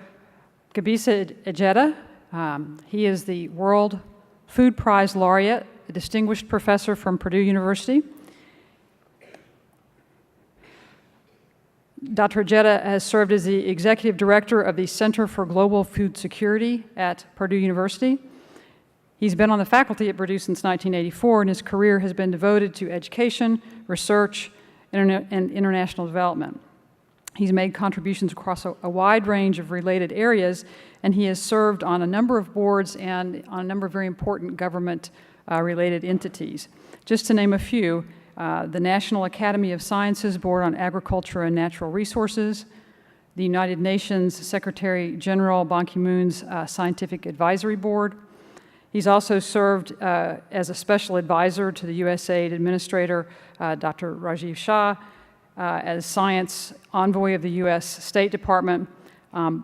S1: Gebisa Ejeta. He is the World Food Prize laureate, a distinguished professor from Perdue University. Dr. Jetta has served as the executive director of the Center for Global Food Security at Perdue University. He's been on the faculty at Perdue since 1984, and his career has been devoted to education, research, and international development. He's made contributions across a wide range of related areas, and he has served on a number of boards and on a number of very important government-related entities. Just to name a few, the National Academy of Sciences Board on Agriculture and Natural Resources, the United Nations Secretary General Ban Ki-moon's Scientific Advisory Board. He's also served as a special advisor to the USAID Administrator, Dr. Rajiv Shah, as science envoy of the U.S. State Department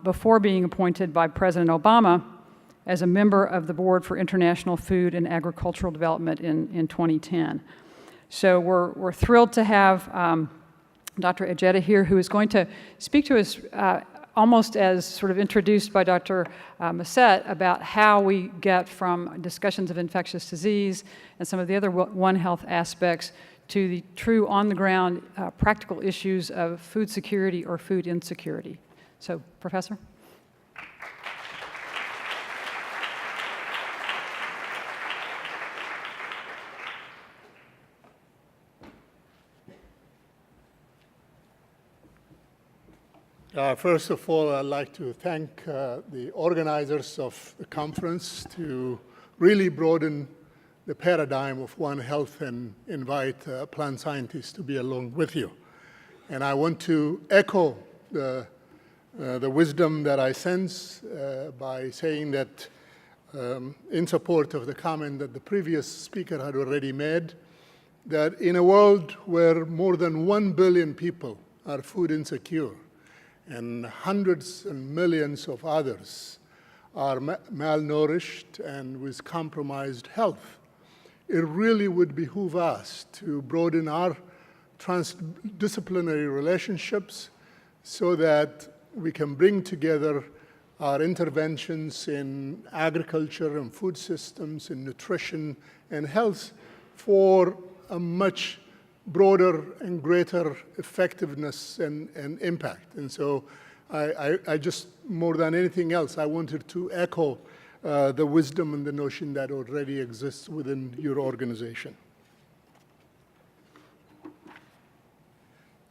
S1: before being appointed by President Obama as a member of the Board for International Food and Agricultural Development in 2010. So we're thrilled to have Dr. Ejeta here, who is going to speak to us almost as sort of introduced by Dr. Mazet about how we get from discussions of infectious disease and some of the other One Health aspects to the true on-the-ground practical issues of food security or food insecurity. So, Professor?
S5: First of all, I'd like to thank the organizers of the conference to really broaden the paradigm of One Health and invite plant scientists to be along with you. And I want to echo the wisdom that I sense by saying that in support of the comment that the previous speaker had already made, that in a world where more than 1 billion people are food insecure, and hundreds and millions of others are malnourished and with compromised health, it really would behoove us to broaden our transdisciplinary relationships so that we can bring together our interventions in agriculture and food systems, in nutrition and health for a much broader and greater effectiveness and impact. And so I just, more than anything else, I wanted to echo the wisdom and the notion that already exists within your organization.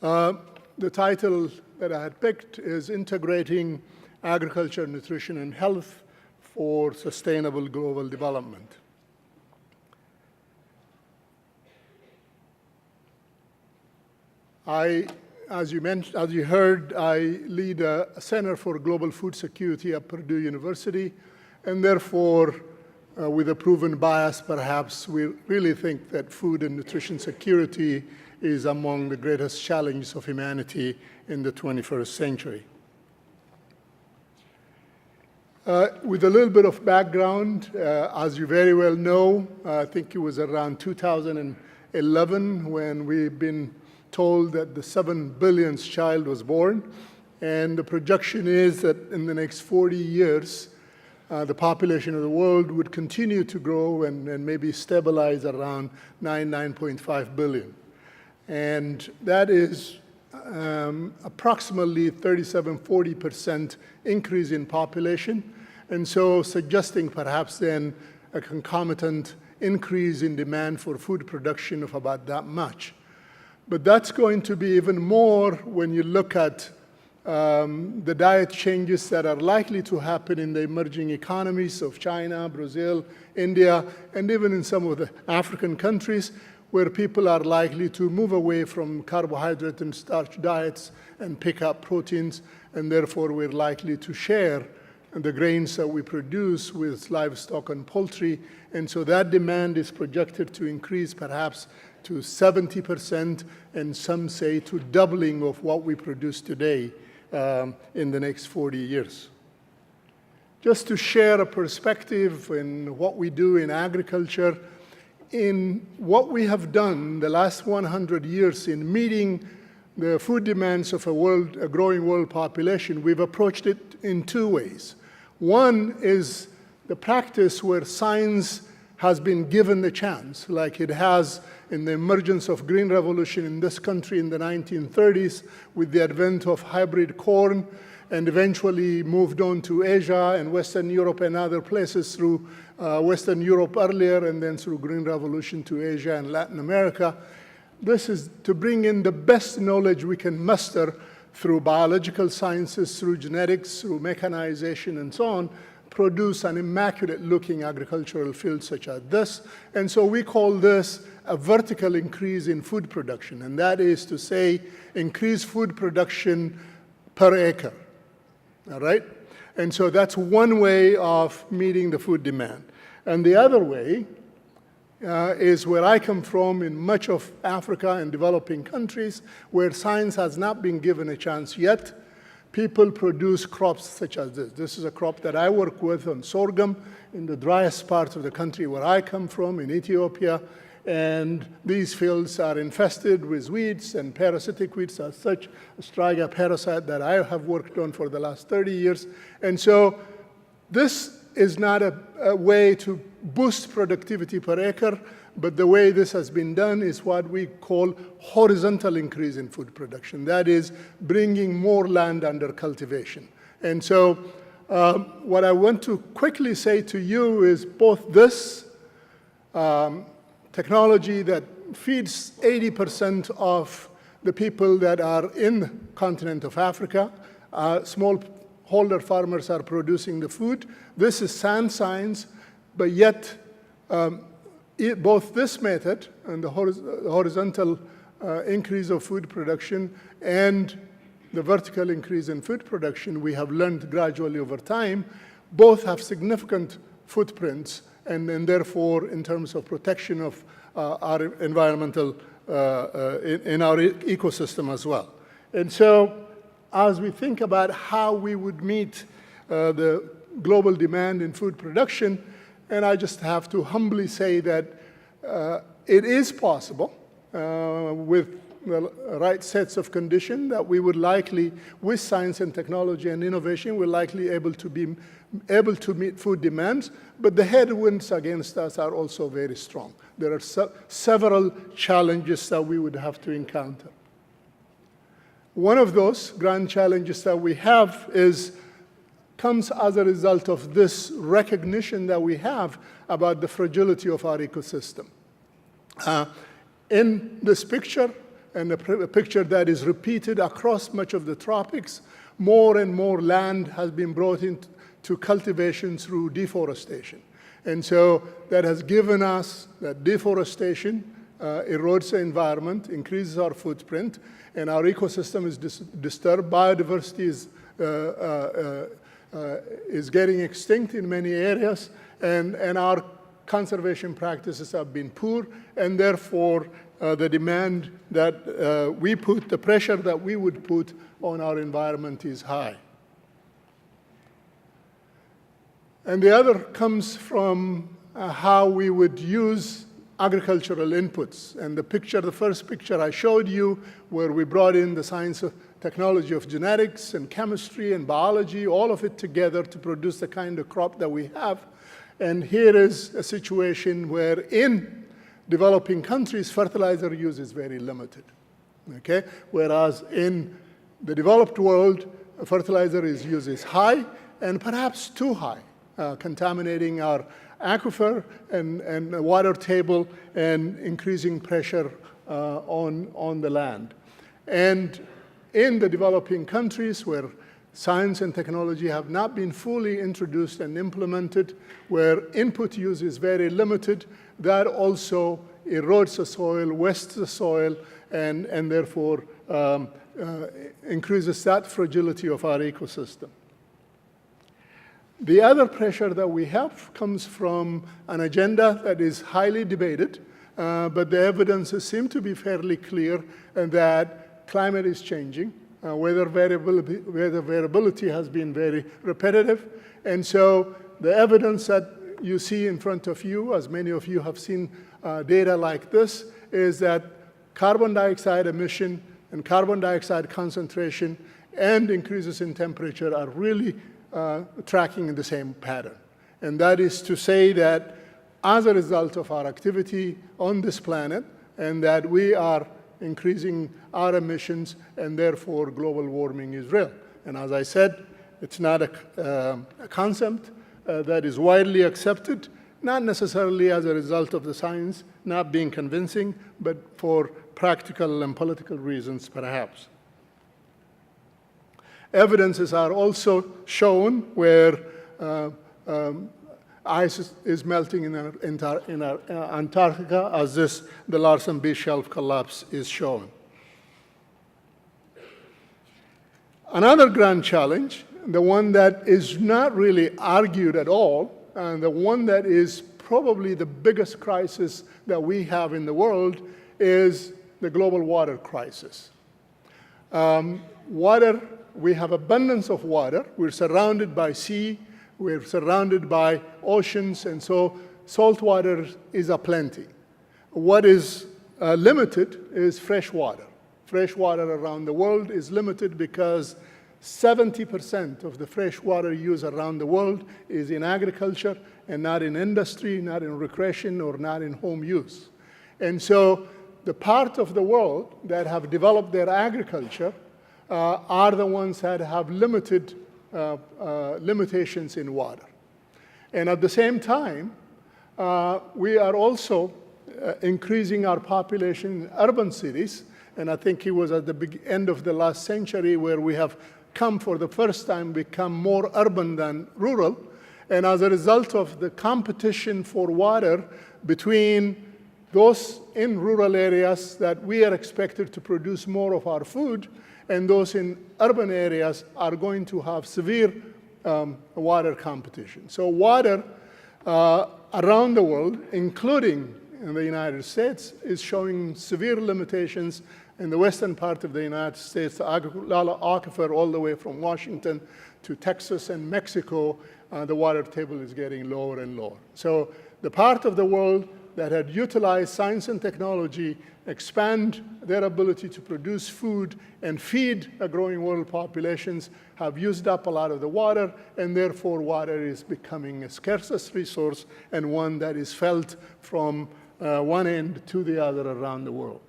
S5: The title that I had picked is Integrating Agriculture, Nutrition, and Health for Sustainable Global Development. As you heard, I lead a Center for Global Food Security at Perdue University, and therefore, with a proven bias, perhaps, we really think that food and nutrition security is among the greatest challenges of humanity in the 21st century. With a little bit of background, as you very well know, I think it was around 2011 when we've been told that the 7 billionth child was born. And the projection is that in the next 40 years, the population of the world would continue to grow and maybe stabilize around 9.5 billion. And that is approximately 37–40% increase in population, and so suggesting perhaps then a concomitant increase in demand for food production of about that much. But that's going to be even more when you look at the diet changes that are likely to happen in the emerging economies of China, Brazil, India, and even in some of the African countries, where people are likely to move away from carbohydrate and starch diets and pick up proteins, and therefore we're likely to share the grains that we produce with livestock and poultry. And so that demand is projected to increase perhaps to 70%, and some say to doubling of what we produce today in the next 40 years. Just to share a perspective in what we do in agriculture, in what we have done the last 100 years in meeting the food demands of a growing world population, we've approached it in two ways. One is the practice where science has been given the chance, like it has in the emergence of green revolution in this country in the 1930s with the advent of hybrid corn, and eventually moved on to Asia and Western Europe and other places through Western Europe earlier, and then through Green Revolution to Asia and Latin America. This is to bring in the best knowledge we can muster through biological sciences, through genetics, through mechanization, and so on, produce an immaculate-looking agricultural field such as this. And so we call this a vertical increase in food production, and that is to say, increase food production per acre, all right? And so that's one way of meeting the food demand. And the other way is where I come from in much of Africa and developing countries where science has not been given a chance yet. People produce crops such as this. This is a crop that I work with on sorghum in the driest part of the country where I come from, in Ethiopia. And these fields are infested with weeds and parasitic weeds as such, a striga parasite that I have worked on for the last 30 years. And so this is not a way to boost productivity per acre, but the way this has been done is what we call horizontal increase in food production. That is bringing more land under cultivation. And so what I want to quickly say to you is both this technology that feeds 80% of the people that are in the continent of Africa, smallholder farmers are producing the food. This is sand science, but yet both this method and the horizontal increase of food production and the vertical increase in food production, we have learned gradually over time, both have significant footprints and therefore in terms of protection of our environmental, in our ecosystem as well. And so as we think about how we would meet the global demand in food production, and I just have to humbly say that it is possible with the right sets of conditions that we would likely, with science and technology and innovation, we're likely able to meet food demands, but the headwinds against us are also very strong. There are several challenges that we would have to encounter. One of those grand challenges that we have comes as a result of this recognition that we have about the fragility of our ecosystem. In this picture, and a picture that is repeated across much of the tropics, more and more land has been brought into cultivation through deforestation. And so that has given us that deforestation erodes the environment, increases our footprint, and our ecosystem is disturbed. Biodiversity is getting extinct in many areas, and our conservation practices have been poor, and therefore the demand that we put, the pressure that we would put on our environment is high. And the other comes from how we would use agricultural inputs. And the first picture I showed you, where we brought in the science of technology of genetics and chemistry and biology, all of it together to produce the kind of crop that we have. And here is a situation where in developing countries, fertilizer use is very limited, okay? Whereas in the developed world, fertilizer use is high and perhaps too high, contaminating our aquifer and water table and increasing pressure on the land. And in the developing countries where science and technology have not been fully introduced and implemented, where input use is very limited, that also erodes the soil, wastes the soil, and therefore increases that fragility of our ecosystem. The other pressure that we have comes from an agenda that is highly debated, but the evidences seem to be fairly clear that climate is changing. Weather variability has been very repetitive. And so the evidence that you see in front of you, as many of you have seen data like this, is that carbon dioxide emission and carbon dioxide concentration and increases in temperature are really tracking in the same pattern. And that is to say that as a result of our activity on this planet, and that we are increasing our emissions, and therefore global warming is real. And as I said, it's not a concept that is widely accepted, not necessarily as a result of the science not being convincing, but for practical and political reasons, perhaps. Evidences are also shown where ice is melting in Antarctica, as the Larsen B shelf collapse is shown. Another grand challenge, the one that is not really argued at all, and the one that is probably the biggest crisis that we have in the world, is the global water crisis. We have abundance of water. We're surrounded by sea. We're surrounded by oceans, and so salt water is aplenty. What is limited is fresh water. Fresh water around the world is limited because 70% of the fresh water used around the world is in agriculture and not in industry, not in recreation, or not in home use. And so the part of the world that have developed their agriculture are the ones that have limitations in water. And at the same time, we are also increasing our population in urban cities. And I think it was at the end of the last century where we have come for the first time become more urban than rural. And as a result of the competition for water between those in rural areas that we are expected to produce more of our food, and those in urban areas are going to have severe water competition. So water around the world, including in the United States, is showing severe limitations. In the western part of the United States, the aquifer all the way from Washington to Texas and Mexico, the water table is getting lower and lower. So the part of the world that had utilized science and technology, expand their ability to produce food and feed a growing world populations, have used up a lot of the water, and therefore water is becoming a scarcest resource and one that is felt from one end to the other around the world.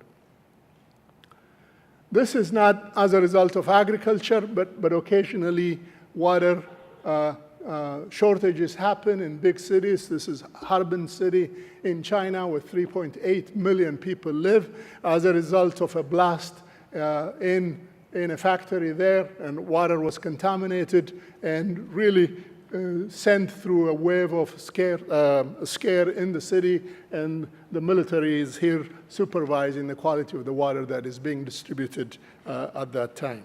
S5: This is not as a result of agriculture, but occasionally water shortages happen in big cities. This is Harbin City in China, where 3.8 million people live as a result of a blast in a factory there, and water was contaminated and really sent through a wave of scare in the city, and the military is here supervising the quality of the water that is being distributed at that time.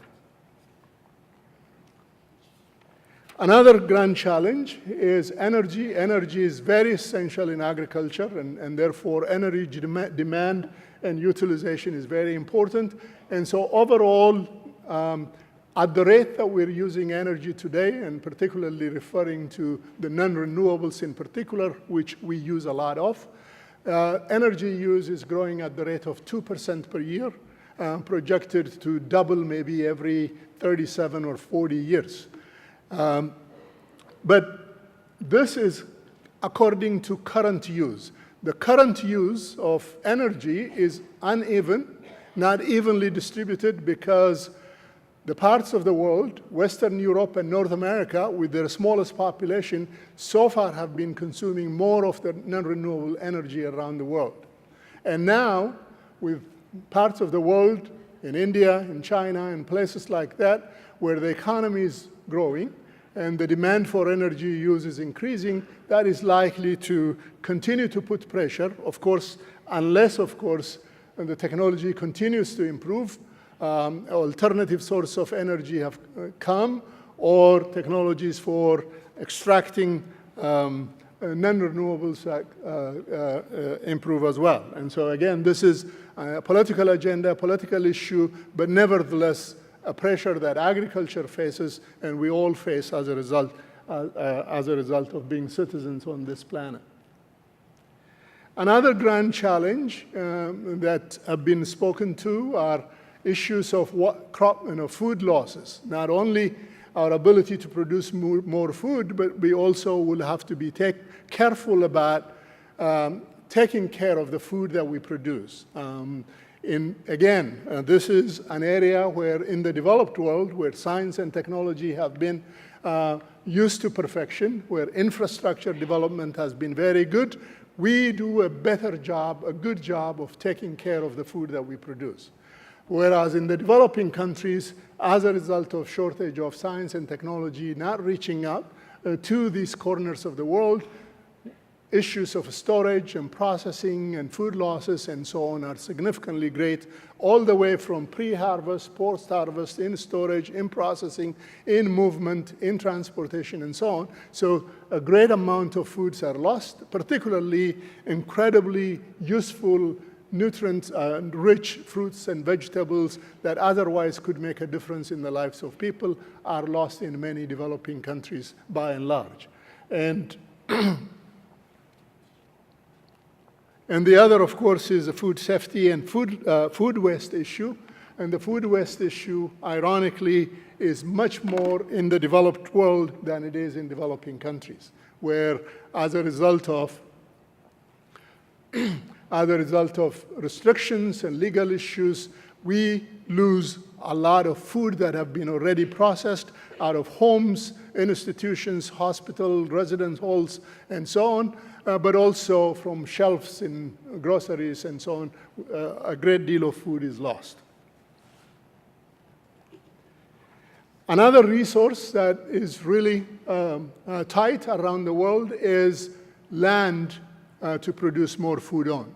S5: Another grand challenge is energy. Energy is very essential in agriculture, and therefore energy demand and utilization is very important. And so overall, at the rate that we're using energy today, and particularly referring to the non-renewables in particular, which we use a lot of, energy use is growing at the rate of 2% per year, projected to double maybe every 37 or 40 years. But this is according to current use. The current use of energy is uneven, not evenly distributed, because the parts of the world, Western Europe and North America, with their smallest population, so far have been consuming more of the non-renewable energy around the world. And now, with parts of the world, in India, in China, and places like that, where the economy is growing and the demand for energy use is increasing, that is likely to continue to put pressure, of course, unless, of course, the technology continues to improve, alternative sources of energy have come, or technologies for extracting non-renewables improve as well. And so again, this is a political agenda, a political issue, but nevertheless, a pressure that agriculture faces and we all face as a result of being citizens on this planet. Another grand challenge that have been spoken to are issues of food losses. Not only our ability to produce more food, but we also will have to be careful about taking care of the food that we produce. This is an area where in the developed world, where science and technology have been used to perfection, where infrastructure development has been very good, we do a good job of taking care of the food that we produce. Whereas in the developing countries, as a result of shortage of science and technology not reaching out to these corners of the world, issues of storage and processing and food losses and so on are significantly great, all the way from pre-harvest, post-harvest, in storage, in processing, in movement, in transportation, and so on. So a great amount of foods are lost, particularly incredibly useful, nutrient-rich fruits and vegetables that otherwise could make a difference in the lives of people are lost in many developing countries by and large. And the other, of course, is the food safety and food waste issue. And the food waste issue, ironically, is much more in the developed world than it is in developing countries, where as a result of restrictions and legal issues, we lose a lot of food that have been already processed out of homes, institutions, hospitals, residence halls, and so on, but also from shelves in groceries and so on. A great deal of food is lost. Another resource that is really tight around the world is land to produce more food on.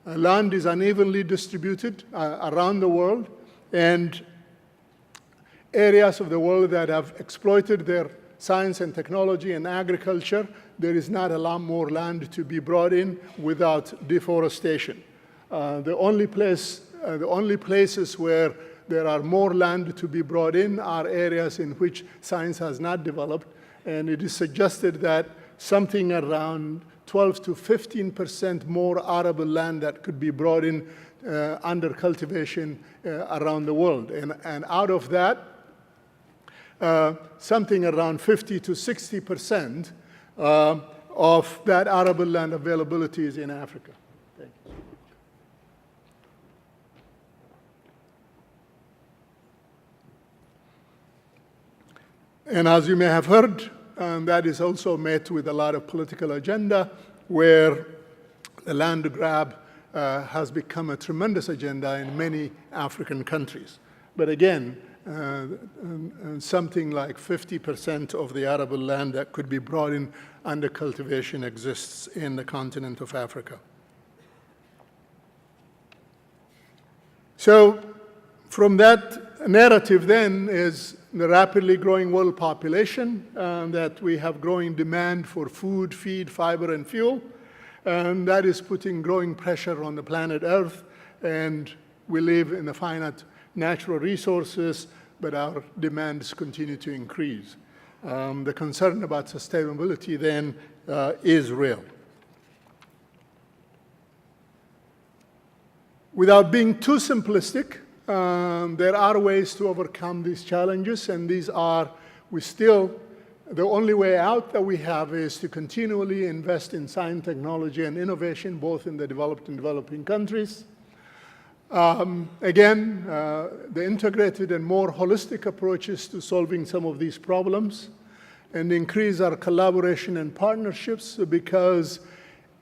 S5: Land is unevenly distributed around the world, and areas of the world that have exploited their science and technology and agriculture, there is not a lot more land to be brought in without deforestation. The only places where there are more land to be brought in are areas in which science has not developed, and it is suggested that something around 12 to 15% more arable land that could be brought in under cultivation around the world. And out of that, something around 50 to 60% of that arable land availability is in Africa. Thank you. And as you may have heard, that is also met with a lot of political agenda, where the land grab has become a tremendous agenda in many African countries. But again, something like 50% of the arable land that could be brought in under cultivation exists in the continent of Africa. So from that narrative then is the rapidly growing world population, that we have growing demand for food, feed, fiber, and fuel. And that is putting growing pressure on the planet Earth. And we live in a finite natural resources, but our demands continue to increase. The concern about sustainability then is real. Without being too simplistic, there are ways to overcome these challenges, and these are, the only way out that we have is to continually invest in science, technology, and innovation, both in the developed and developing countries. Again, the integrated and more holistic approaches to solving some of these problems, and increase our collaboration and partnerships, because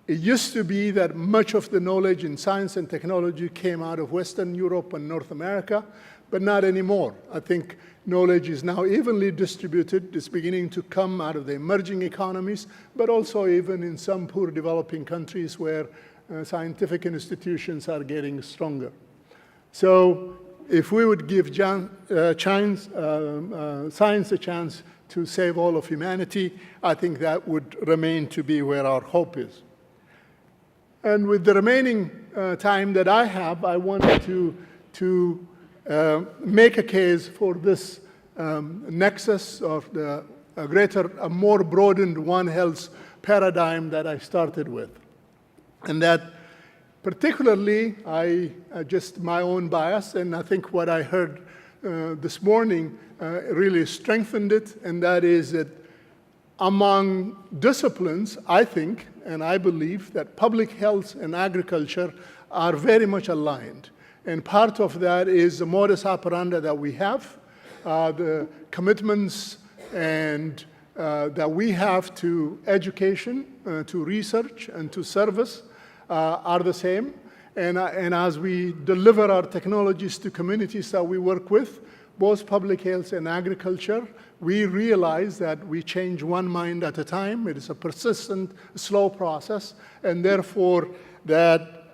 S5: it used to be that much of the knowledge in science and technology came out of Western Europe and North America, but not anymore. I think knowledge is now evenly distributed. It's beginning to come out of the emerging economies, but also even in some poor developing countries where scientific institutions are getting stronger. So if we would give science a chance to save all of humanity, I think that would remain to be where our hope is. And with the remaining time that I have, I wanted to make a case for this nexus of the a more broadened One Health paradigm that I started with. And that particularly, just my own bias, and I think what I heard this morning really strengthened it, and that is that among disciplines, I think, and I believe that public health and agriculture are very much aligned. And part of that is the modus operandi that we have, the commitments and that we have to education, to research, and to service are the same. And as we deliver our technologies to communities that we work with, both public health and agriculture, we realize that we change one mind at a time. It is a persistent, slow process, and therefore that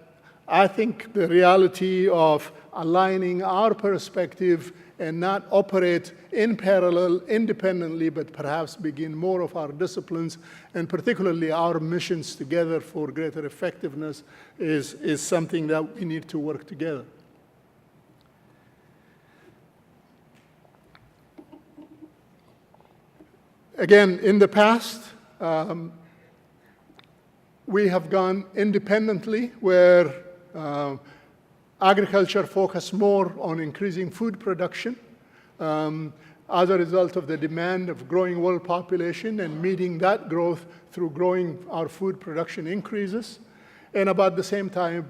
S5: I think the reality of aligning our perspective and not operate in parallel independently, but perhaps begin more of our disciplines and particularly our missions together for greater effectiveness is something that we need to work together. Again, in the past, we have gone independently where agriculture focused more on increasing food production as a result of the demand of growing world population and meeting that growth through growing our food production increases. And about the same time,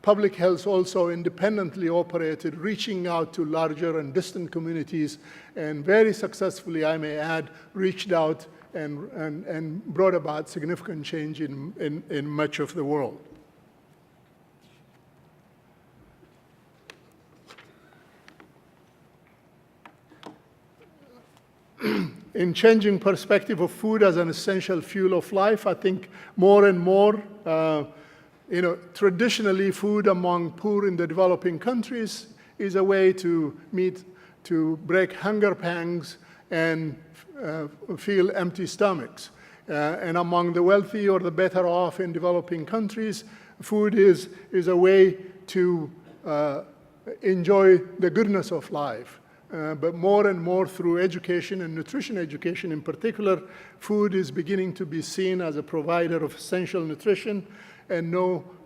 S5: public health also independently operated, reaching out to larger and distant communities, and very successfully, I may add, reached out and brought about significant change in much of the world. In changing perspective of food as an essential fuel of life, I think more and more, traditionally food among poor in the developing countries is a way to break hunger pangs and feel empty stomachs. And among the wealthy or the better off in developing countries, food is a way to enjoy the goodness of life. but more and more through education and nutrition education in particular, food is beginning to be seen as a provider of essential nutrition, and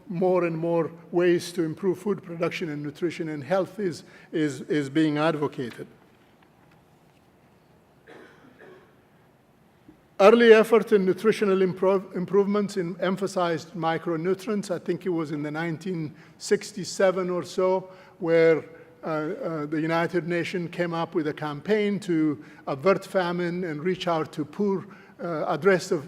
S5: more and more ways to improve food production and nutrition and health is being advocated. Early effort in nutritional improvements emphasized micronutrients. I think it was in the 1967 or so where the United Nations came up with a campaign to avert famine and reach out to poor, address the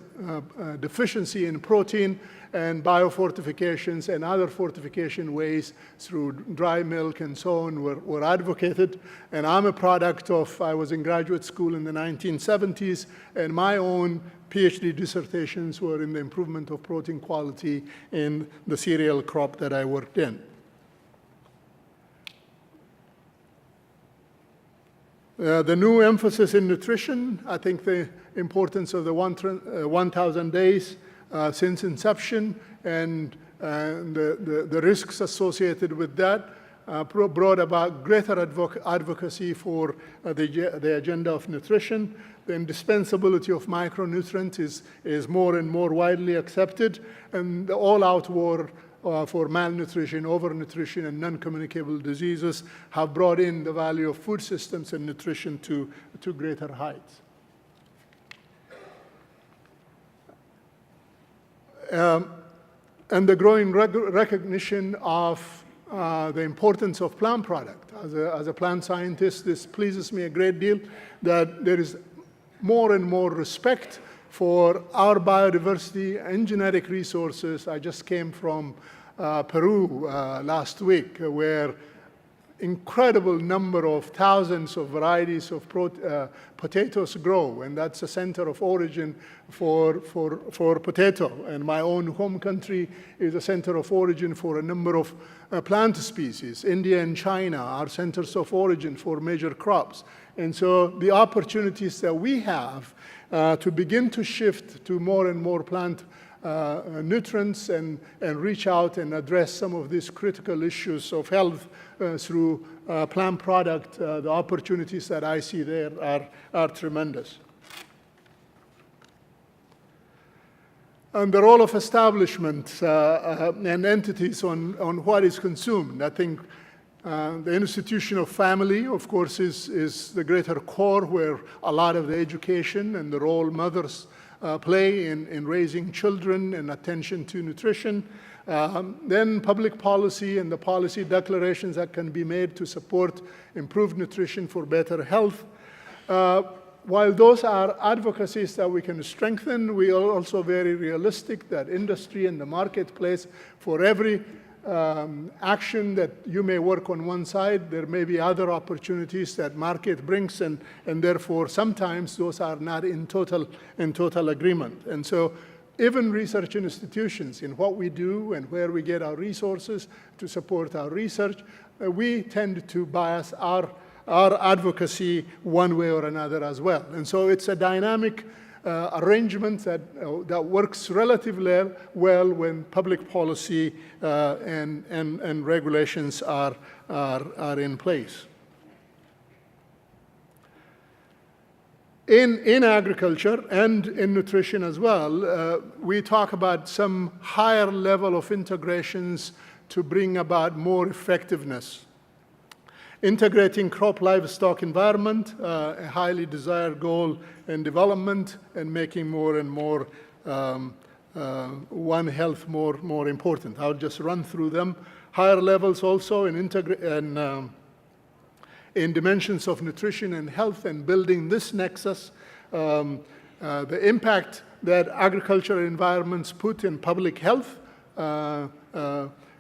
S5: deficiency in protein, and biofortifications and other fortification ways through dry milk and so on were advocated. And I'm a product of, I was in graduate school in the 1970s, and my own PhD dissertations were in the improvement of protein quality in the cereal crop that I worked in. The new emphasis in nutrition, I think the importance of the 1,000 days since inception and the risks associated with that brought about greater advocacy for the agenda of nutrition. The indispensability of micronutrients is more and more widely accepted, and the all-out war for malnutrition, overnutrition, and non-communicable diseases have brought in the value of food systems and nutrition to greater heights. And the growing recognition of the importance of plant product. As a plant scientist, this pleases me a great deal, that there is more and more respect for our biodiversity and genetic resources. I just came from Peru last week, where incredible number of thousands of varieties of potatoes grow, and that's a center of origin for potato. And my own home country is a center of origin for a number of plant species. India and China are centers of origin for major crops. And so the opportunities that we have to begin to shift to more and more plant nutrients and reach out and address some of these critical issues of health through plant product, the opportunities that I see there are tremendous. And the role of establishments and entities on what is consumed. I think the institution of family, of course, is the greater core where a lot of the education and the role mothers play in raising children and attention to nutrition. Then public policy and the policy declarations that can be made to support improved nutrition for better health. While those are advocacies that we can strengthen, we are also very realistic that industry and the marketplace, for every action that you may work on one side, there may be other opportunities that market brings, and therefore sometimes those are not in total agreement. And so even research institutions, in what we do and where we get our resources to support our research, we tend to bias our advocacy one way or another as well. And so it's a dynamic arrangement that works relatively well when public policy and regulations are in place. In agriculture and in nutrition as well, we talk about some higher level of integrations to bring about more effectiveness. Integrating crop livestock environment, a highly desired goal in development, and making more and more One Health more important. I'll just run through them. Higher levels also in dimensions of nutrition and health, and building this nexus, the impact that agricultural environments put in public health, and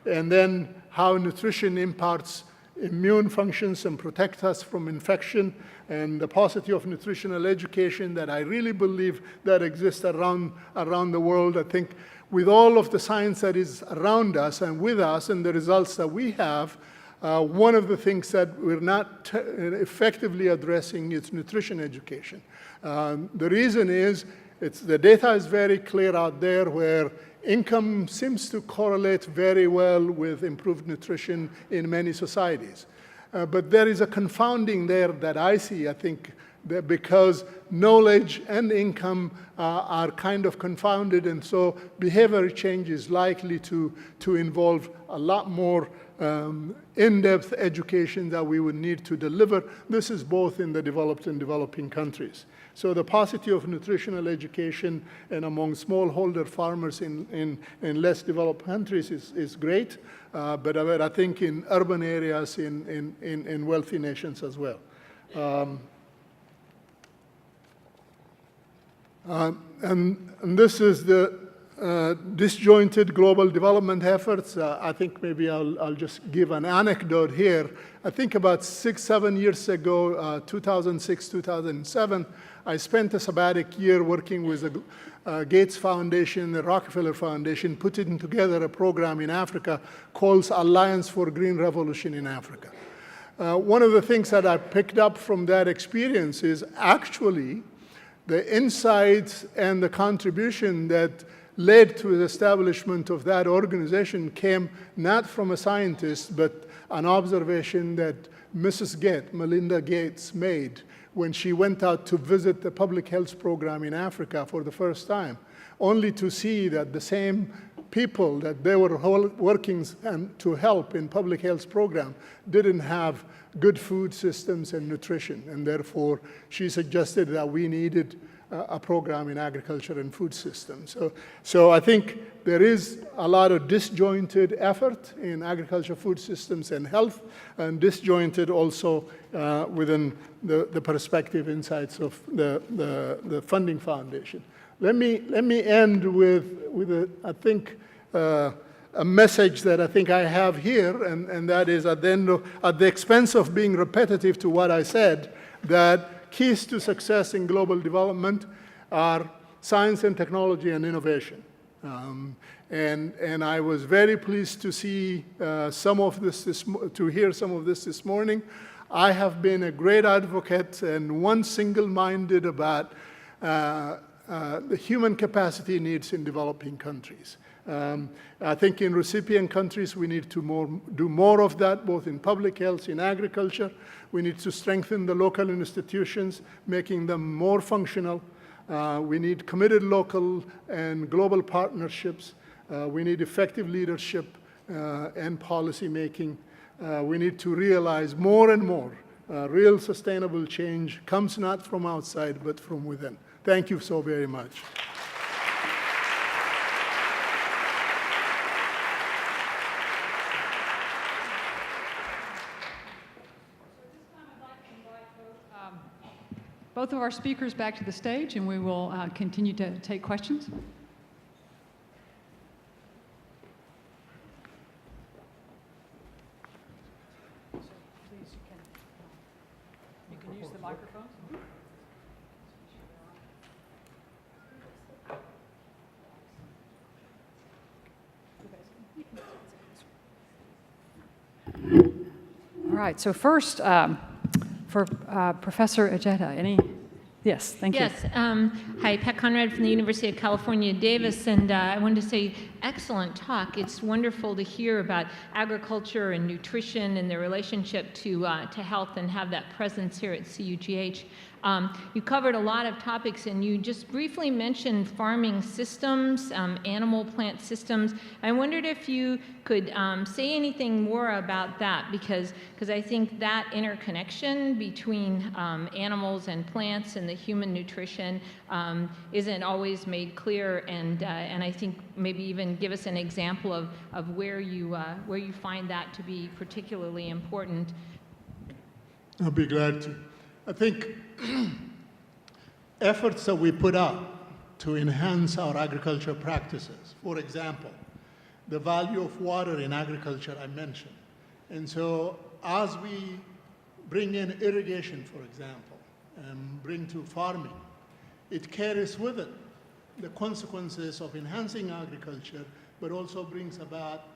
S5: then how nutrition imparts immune functions and protect us from infection, and the paucity of nutritional education that I really believe that exists around the world. I think with all of the science that is around us and with us and the results that we have, one of the things that we're not effectively addressing is nutrition education. The reason is the data is very clear out there where income seems to correlate very well with improved nutrition in many societies. But there is a confounding there that I see, I think, that because knowledge and income are kind of confounded, and so behavior change is likely to involve a lot more in-depth education that we would need to deliver. This is both in the developed and developing countries. So the paucity of nutritional education and among smallholder farmers in less developed countries is great, but I think in urban areas, in wealthy nations as well. And this is the disjointed global development efforts. I think maybe I'll just give an anecdote here. I think about 6-7 years ago, 2006, 2007, I spent a sabbatic year working with the Gates Foundation, the Rockefeller Foundation, putting together a program in Africa called Alliance for Green Revolution in Africa. One of the things that I picked up from that experience is actually the insights and the contribution that led to the establishment of that organization came not from a scientist, but an observation that Mrs. Gates, Melinda Gates, made when she went out to visit the public health program in Africa for the first time, only to see that the same people that they were working to help in public health program didn't have good food systems and nutrition, and therefore she suggested that we needed a program in agriculture and food systems. So I think there is a lot of disjointed effort in agriculture, food systems, and health, and disjointed also within the perspective insights of the funding foundation. Let me end with I think, a message that I think I have here, and that is at the expense of being repetitive to what I said, that keys to success in global development are science and technology and innovation. And I was very pleased to see some of this, to hear some of this morning. I have been a great advocate and one single-minded about the human capacity needs in developing countries. I think in recipient countries we need to do more of that, both in public health, in agriculture. We need to strengthen the local institutions, making them more functional. We need committed local and global partnerships. We need effective leadership and policy making. We need to realize more and more real sustainable change comes not from outside, but from within. Thank you so very much.
S1: Both of our speakers back to the stage, and we will continue to take questions. So please, you can use the microphone. All right, so first, for Professor Ejeta, any? Yes, thank you.
S6: Yes, hi, Pat Conrad from the University of California, Davis, and I wanted to say, excellent talk. It's wonderful to hear about agriculture and nutrition and their relationship to health and have that presence here at CUGH. You covered a lot of topics, and you just briefly mentioned farming systems, animal-plant systems. I wondered if you could say anything more about that, because I think that interconnection between animals and plants and the human nutrition isn't always made clear, and I think maybe even give us an example of where you find that to be particularly important.
S5: I'll be glad to. I think efforts that we put out to enhance our agriculture practices, for example, the value of water in agriculture I mentioned. And so as we bring in irrigation, for example, and bring to farming, it carries with it the consequences of enhancing agriculture, but also brings about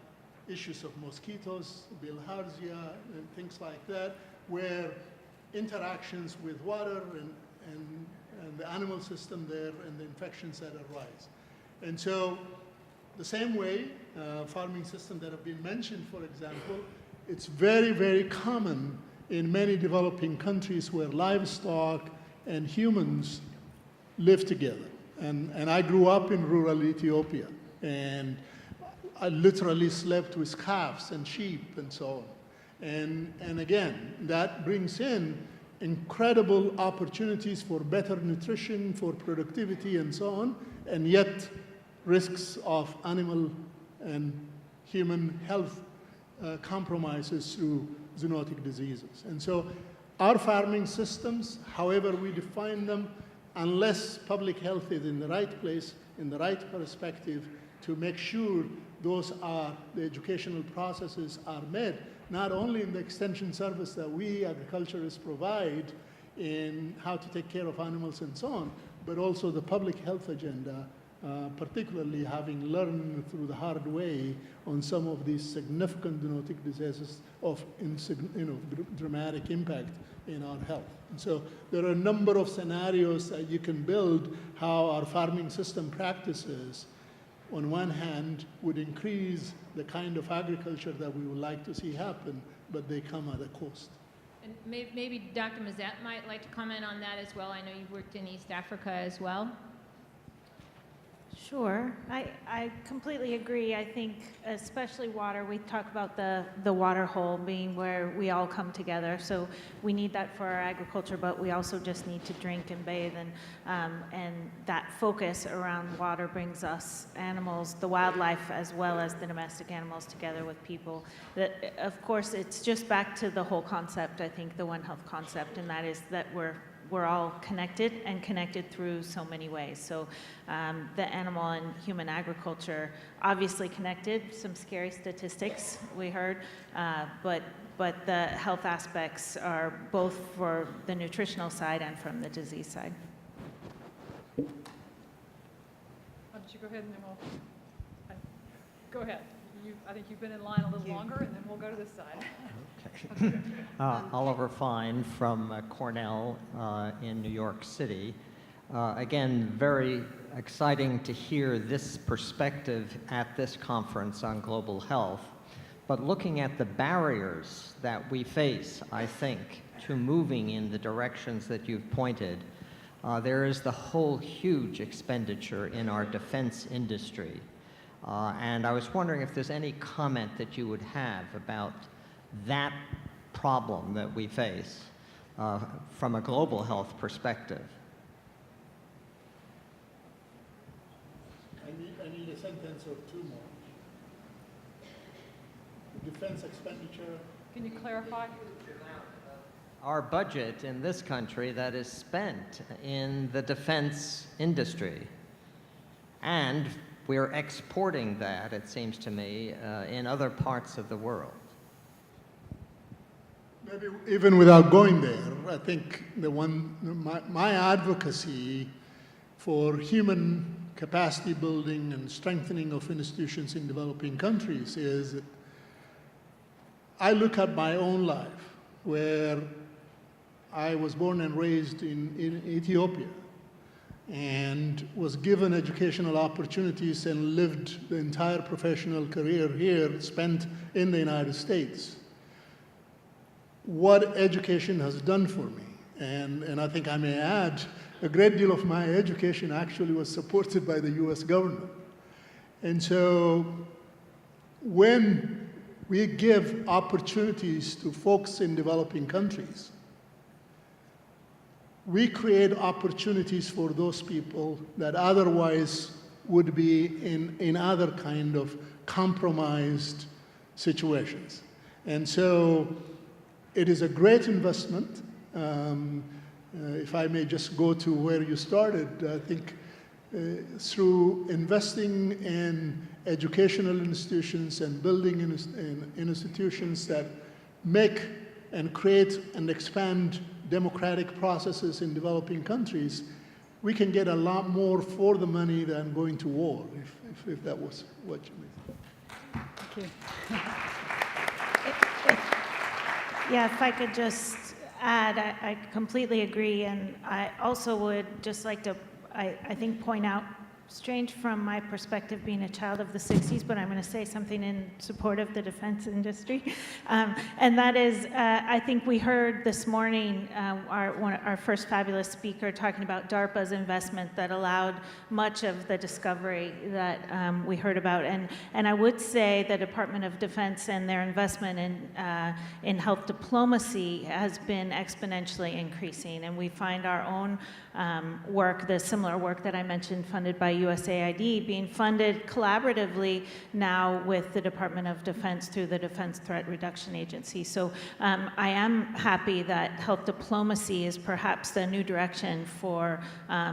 S5: issues of mosquitoes, bilharzia, and things like that, where interactions with water and the animal system there and the infections that arise. And so the same way, farming systems that have been mentioned, for example, it's very, very common in many developing countries where livestock and humans live together. And I grew up in rural Ethiopia, and I literally slept with calves and sheep and so on. And again, that brings in incredible opportunities for better nutrition, for productivity, and so on, and yet risks of animal and human health compromises through zoonotic diseases. And so our farming systems, however we define them, unless public health is in the right place, in the right perspective, to make sure those are, the educational processes are met, not only in the extension service that we agriculturists provide in how to take care of animals and so on, but also the public health agenda, particularly having learned through the hard way on some of these significant zoonotic diseases of dramatic impact in our health. And so there are a number of scenarios that you can build how our farming system practices, on one hand, would increase the kind of agriculture that we would like to see happen, but they come at a cost.
S6: And maybe Dr. Mazet might like to comment on that as well. I know you've worked in East Africa as well.
S2: Sure. I completely agree. I think especially water, we talk about the water hole being where we all come together. So we need that for our agriculture, but we also just need to drink and bathe. And that focus around water brings us animals, the wildlife, as well as the domestic animals together with people. That, of course, it's just back to the whole concept, I think, the One Health concept, and that is that we're all connected and connected through so many ways. So the animal and human agriculture, obviously connected, some scary statistics we heard, but the health aspects are both for the nutritional side and from the disease side.
S1: Why don't you go ahead and then we'll, go ahead. I think you've been in line a little longer, and then we'll go to this side.
S7: Okay. Oliver Fine from Cornell in New York City. Again, very exciting to hear this perspective at this conference on global health. But looking at the barriers that we face, I think, to moving in the directions that you've pointed, there is the whole huge expenditure in our defense industry. And I was wondering if there's any comment that you would have about that problem that we face from a global health perspective.
S5: I need a sentence or two more. Defense expenditure.
S1: Can you clarify?
S7: Our budget in this country that is spent in the defense industry, and we're exporting that, it seems to me, in other parts of the world.
S5: Maybe even without going there, I think my advocacy for human capacity building and strengthening of institutions in developing countries is that I look at my own life, where I was born and raised in Ethiopia, and was given educational opportunities and lived the entire professional career here, spent in the United States. What education has done for me, and I think I may add, a great deal of my education actually was supported by the US government. And so when we give opportunities to folks in developing countries, we create opportunities for those people that otherwise would be in other kind of compromised situations. And so it is a great investment. If I may just go to where you started, I think through investing in educational institutions and building in institutions that make and create and expand democratic processes in developing countries, we can get a lot more for the money than going to war, if that was what you meant.
S1: Thank you.
S2: Yeah, if I could just add, I completely agree, and I also would just like to, I think, point out strange from my perspective being a child of the 60s, but I'm going to say something in support of the defense industry. And that is, I think we heard this morning our first fabulous speaker talking about DARPA's investment that allowed much of the discovery that we heard about. And I would say the Department of Defense and their investment in health diplomacy has been exponentially increasing. And we find our own work, the similar work that I mentioned, funded by USAID, being funded collaboratively now with the Department of Defense through the Defense Threat Reduction Agency. So I am happy that health diplomacy is perhaps the new direction for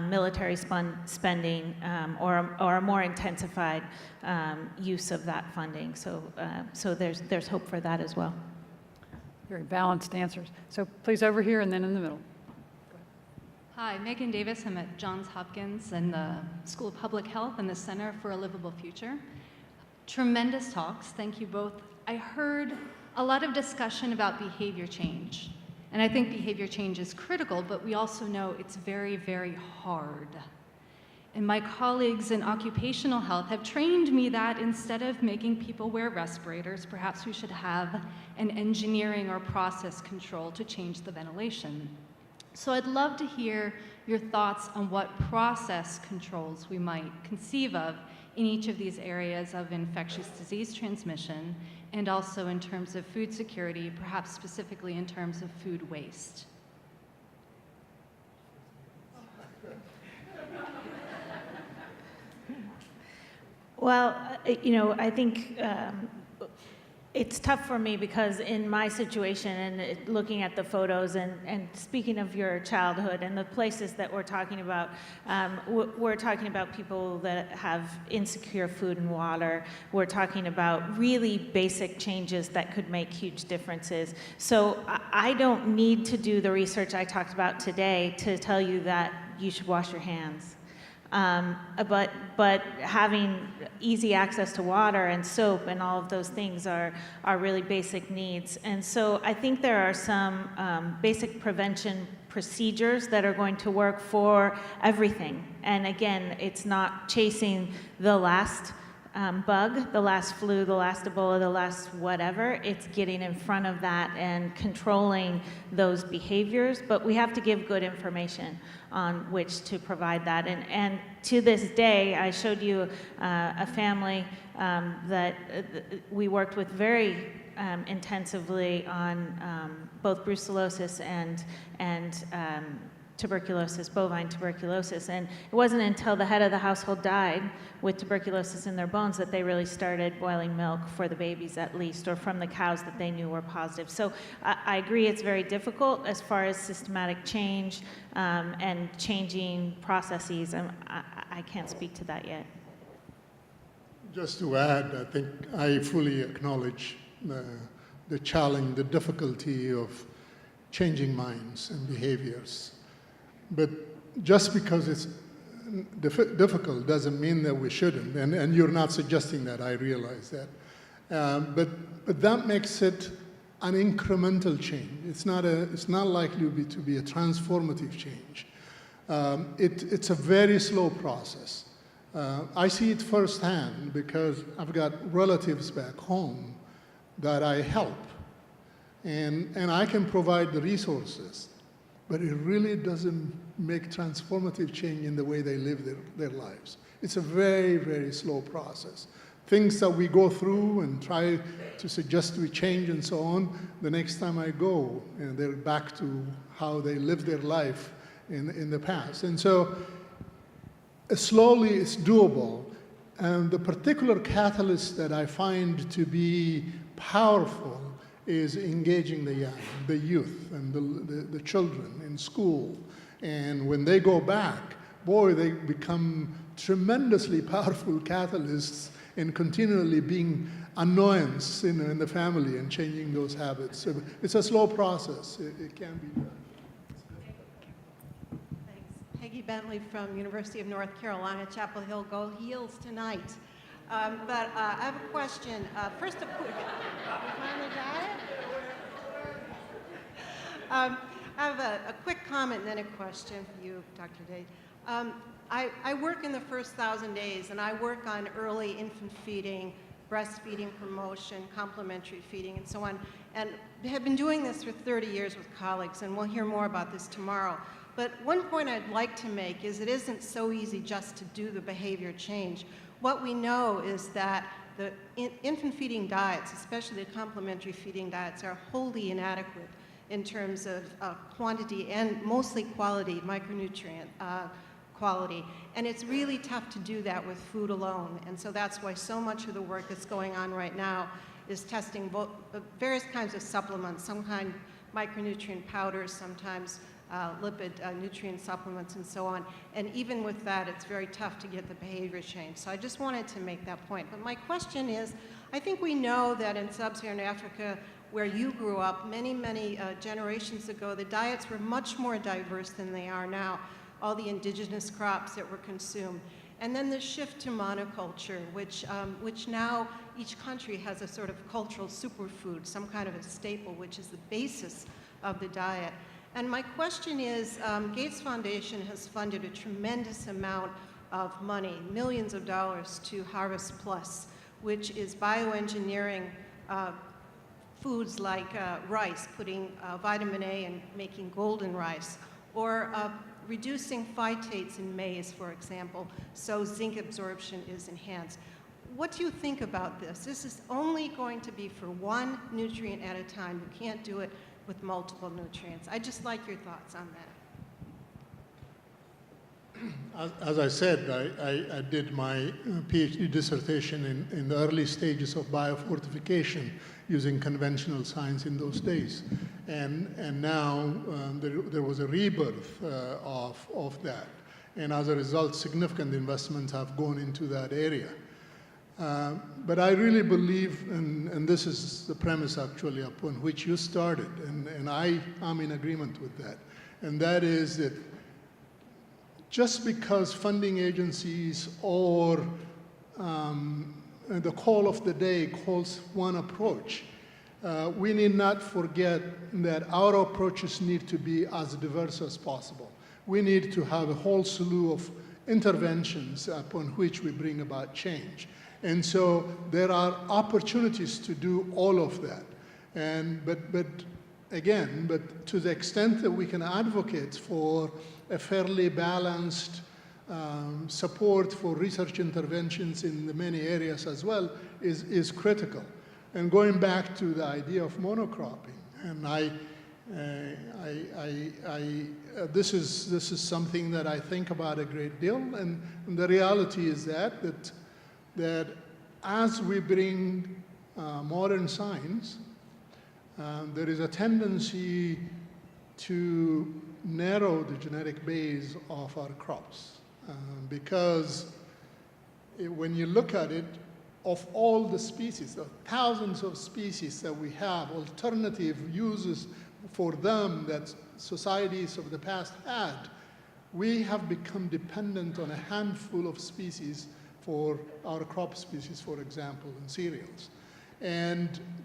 S2: military spending or a more intensified use of that funding. So there's hope for that as well.
S1: Very balanced answers. So please over here and then in the middle.
S8: Hi, Megan Davis. I'm at Johns Hopkins in the School of Public Health and the Center for a Livable Future. Tremendous talks. Thank you both. I heard a lot of discussion about behavior change. And I think behavior change is critical, but we also know it's very, very hard. And my colleagues in occupational health have trained me that instead of making people wear respirators, perhaps we should have an engineering or process control to change the ventilation. So I'd love to hear your thoughts on what process controls we might conceive of in each of these areas of infectious disease transmission, and also in terms of food security, perhaps specifically in terms of food waste.
S2: Well, I think it's tough for me because in my situation and looking at the photos and speaking of your childhood and the places that we're talking about people that have insecure food and water. We're talking about really basic changes that could make huge differences. So I don't need to do the research I talked about today to tell you that you should wash your hands. But having easy access to water and soap and all of those things are really basic needs. And so I think there are some basic prevention procedures that are going to work for everything. And again, it's not chasing the last bug, the last flu, the last Ebola, the last whatever. It's getting in front of that and controlling those behaviors. But we have to give good information on which to provide that. And to this day, I showed you a family that we worked with very intensively on both brucellosis and tuberculosis, bovine tuberculosis. And it wasn't until the head of the household died with tuberculosis in their bones that they really started boiling milk for the babies at least, or from the cows that they knew were positive. So I agree it's very difficult as far as systematic change and changing processes. I can't speak to that yet.
S5: Just to add, I think I fully acknowledge the challenge, the difficulty of changing minds and behaviors. But just because it's difficult doesn't mean that we shouldn't, and you're not suggesting that, I realize that. But that makes it an incremental change. It's not likely to be a transformative change. It's a very slow process. I see it firsthand because I've got relatives back home that I help, and I can provide the resources. But it really doesn't make transformative change in the way they live their lives. It's a very, very slow process. Things that we go through and try to suggest we change and so on, the next time I go, and they're back to how they lived their life in the past. And so slowly it's doable. And the particular catalyst that I find to be powerful is engaging the young, the youth, and the children in school. And when they go back, boy, they become tremendously powerful catalysts in continually being annoyance in the family and changing those habits. So it's a slow process. It can be done.
S9: Thanks. Peggy Bentley from University of North Carolina, Chapel Hill. Go Heels tonight. But I have a question. First, we finally got it? have a quick comment and then a question for you, Dr. Day. I work in the first 1,000 days, and I work on early infant feeding, breastfeeding promotion, complementary feeding, and so on, and have been doing this for 30 years with colleagues, and we'll hear more about this tomorrow. But one point I'd like to make is it isn't so easy just to do the behavior change. What we know is that the infant feeding diets, especially the complementary feeding diets, are wholly inadequate in terms of quantity and mostly quality, micronutrient quality. And it's really tough to do that with food alone. And so that's why so much of the work that's going on right now is testing both various kinds of supplements, some kind micronutrient powders, sometimes lipid nutrient supplements, and so on. And even with that, it's very tough to get the behavior change. So I just wanted to make that point. But my question is, I think we know that in sub-Saharan Africa, where you grew up many generations ago, the diets were much more diverse than they are now, all the indigenous crops that were consumed. And then the shift to monoculture, which now each country has a sort of cultural superfood, some kind of a staple, which is the basis of the diet. And my question is, Gates Foundation has funded a tremendous amount of money, millions of dollars, to Harvest Plus, which is bioengineering foods like rice, putting vitamin A and making golden rice, or reducing phytates in maize, for example, so zinc absorption is enhanced. What do you think about this? This is only going to be for one nutrient at a time. You can't do it with multiple nutrients. I'd just like your thoughts on that.
S5: As I said, I did my PhD dissertation in the early stages of biofortification using conventional science in those days. And now there was a rebirth of that. And as a result, significant investments have gone into that area. But I really believe, and this is the premise actually upon which you started, and I am in agreement with that, and that is that just because funding agencies or the call of the day calls one approach, we need not forget that our approaches need to be as diverse as possible. We need to have a whole slew of interventions upon which we bring about change. And so there are opportunities to do all of that. But to the extent that we can advocate for a fairly balanced support for research interventions in the many areas as well is critical. And going back to the idea of monocropping, and this is something that I think about a great deal, and the reality is that as we bring modern science, there is a tendency to narrow the genetic base of our crops. Because when you look at it, of all the species, the thousands of species that we have, alternative uses for them that societies of the past had, we have become dependent on a handful of species for our crop species, for example, in cereals.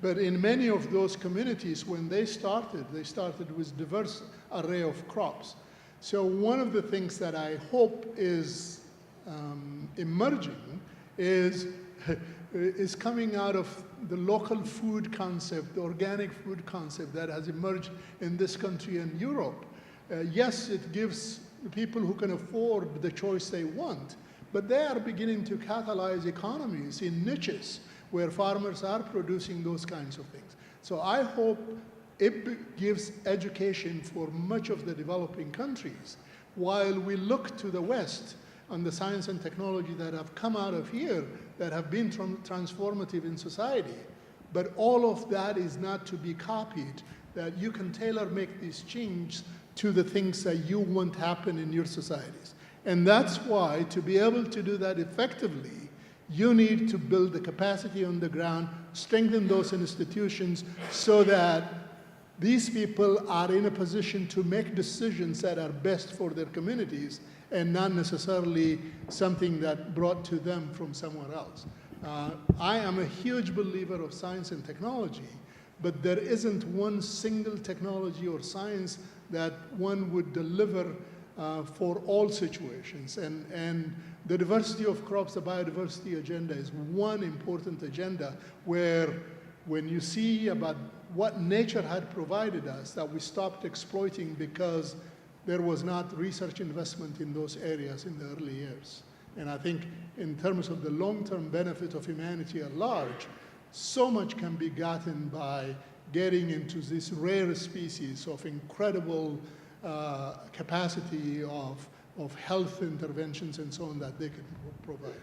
S5: But in many of those communities, when they started with diverse array of crops. So one of the things that I hope is emerging is coming out of the local food concept, the organic food concept that has emerged in this country and Europe. Yes, it gives people who can afford the choice they want, but they are beginning to catalyze economies in niches where farmers are producing those kinds of things. So I hope it gives education for much of the developing countries, while we look to the West on the science and technology that have come out of here that have been transformative in society. But all of that is not to be copied, that you can tailor-make these changes to the things that you want happen in your societies. And that's why, to be able to do that effectively, you need to build the capacity on the ground, strengthen those institutions so that these people are in a position to make decisions that are best for their communities and not necessarily something that brought to them from somewhere else. I am a huge believer of science and technology, but there isn't one single technology or science that one would deliver for all situations. And the diversity of crops, the biodiversity agenda is one important agenda where when you see about what nature had provided us that we stopped exploiting because there was not research investment in those areas in the early years. And I think in terms of the long-term benefit of humanity at large, so much can be gotten by getting into this rare species of incredible capacity of health interventions and so on that they can provide.